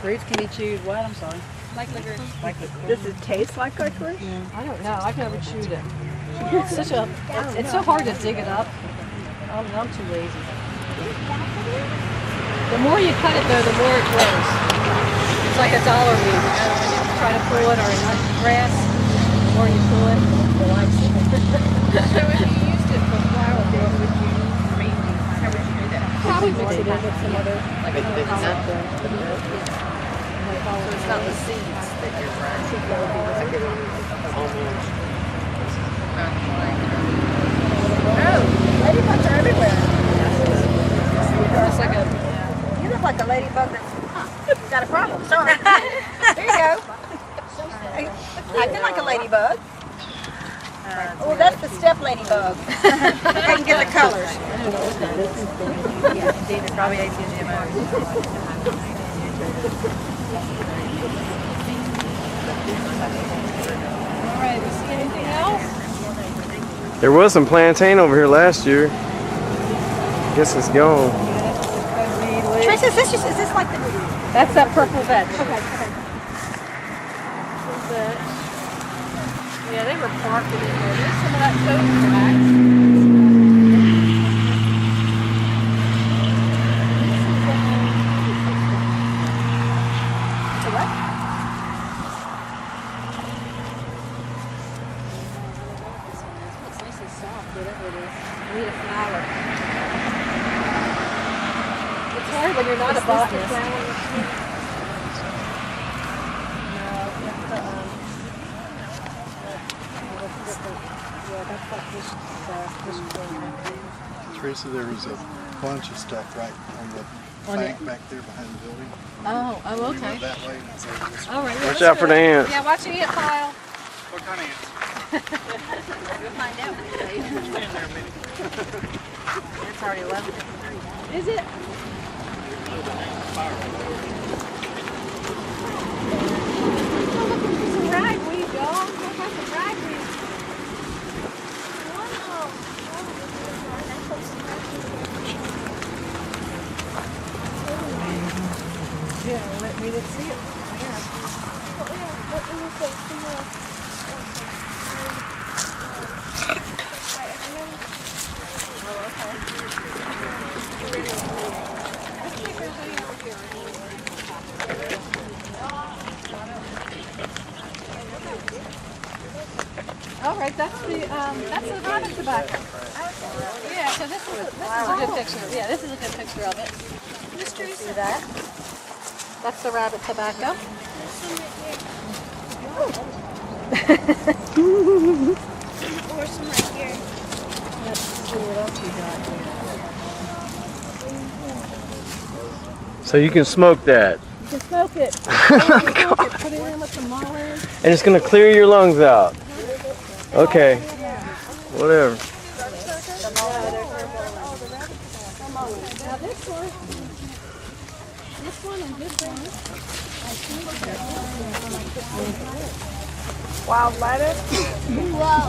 Roots can be chewed. What? I'm sorry. Like licorice. Does it taste like licorice? I don't know. I've never chewed it. It's such a. It's so hard to dig it up. I'm too lazy. The more you cut it, though, the more it grows. It's like a dollar weed. When you try to pull it or in grass, the more you pull it, the life. So if you used it for flower, then would you how would you do that? Probably mix it in with some other. Like it's not. So it's not the seeds that you're grinding. Oh, ladybugs are everywhere. It's like a. You look like a ladybug that's got a problem. Sorry. There you go. I feel like a ladybug. Oh, that's the step ladybug. I can get the colors. Yeah, David probably ate the GMOs. All right. You see anything else? There was some plantain over here last year. Guess it's gone. Teresa, is this like the? That's that purple veg. Okay. Yeah, they were parked in there. There's some of that toad back. It's nice and soft, whatever it is. We need a flower. It's hard when you're not a botanist. Teresa, there was a bunch of stuff right on the bank back there behind the building. Oh, We okay. went that way and I was over this way. All right. Watch out for the ants. Yeah, watch the ant pile. What kind of ants? We'll find out. It's already 11. Is it? Some ragweed, y'all. Look at some ragweed. Yeah, we didn't see it. All right, that's the rabbit tobacco. Yeah, so this is a good picture. Yeah, this is a good picture of it. See that? That's the rabbit tobacco. Or some right here. Let's see what else we got here. So you can smoke that. You can smoke it. Put it in with some mullein. And it's going to clear your lungs out. Okay. Whatever. Now this one and this one. Wild lettuce. Whoa.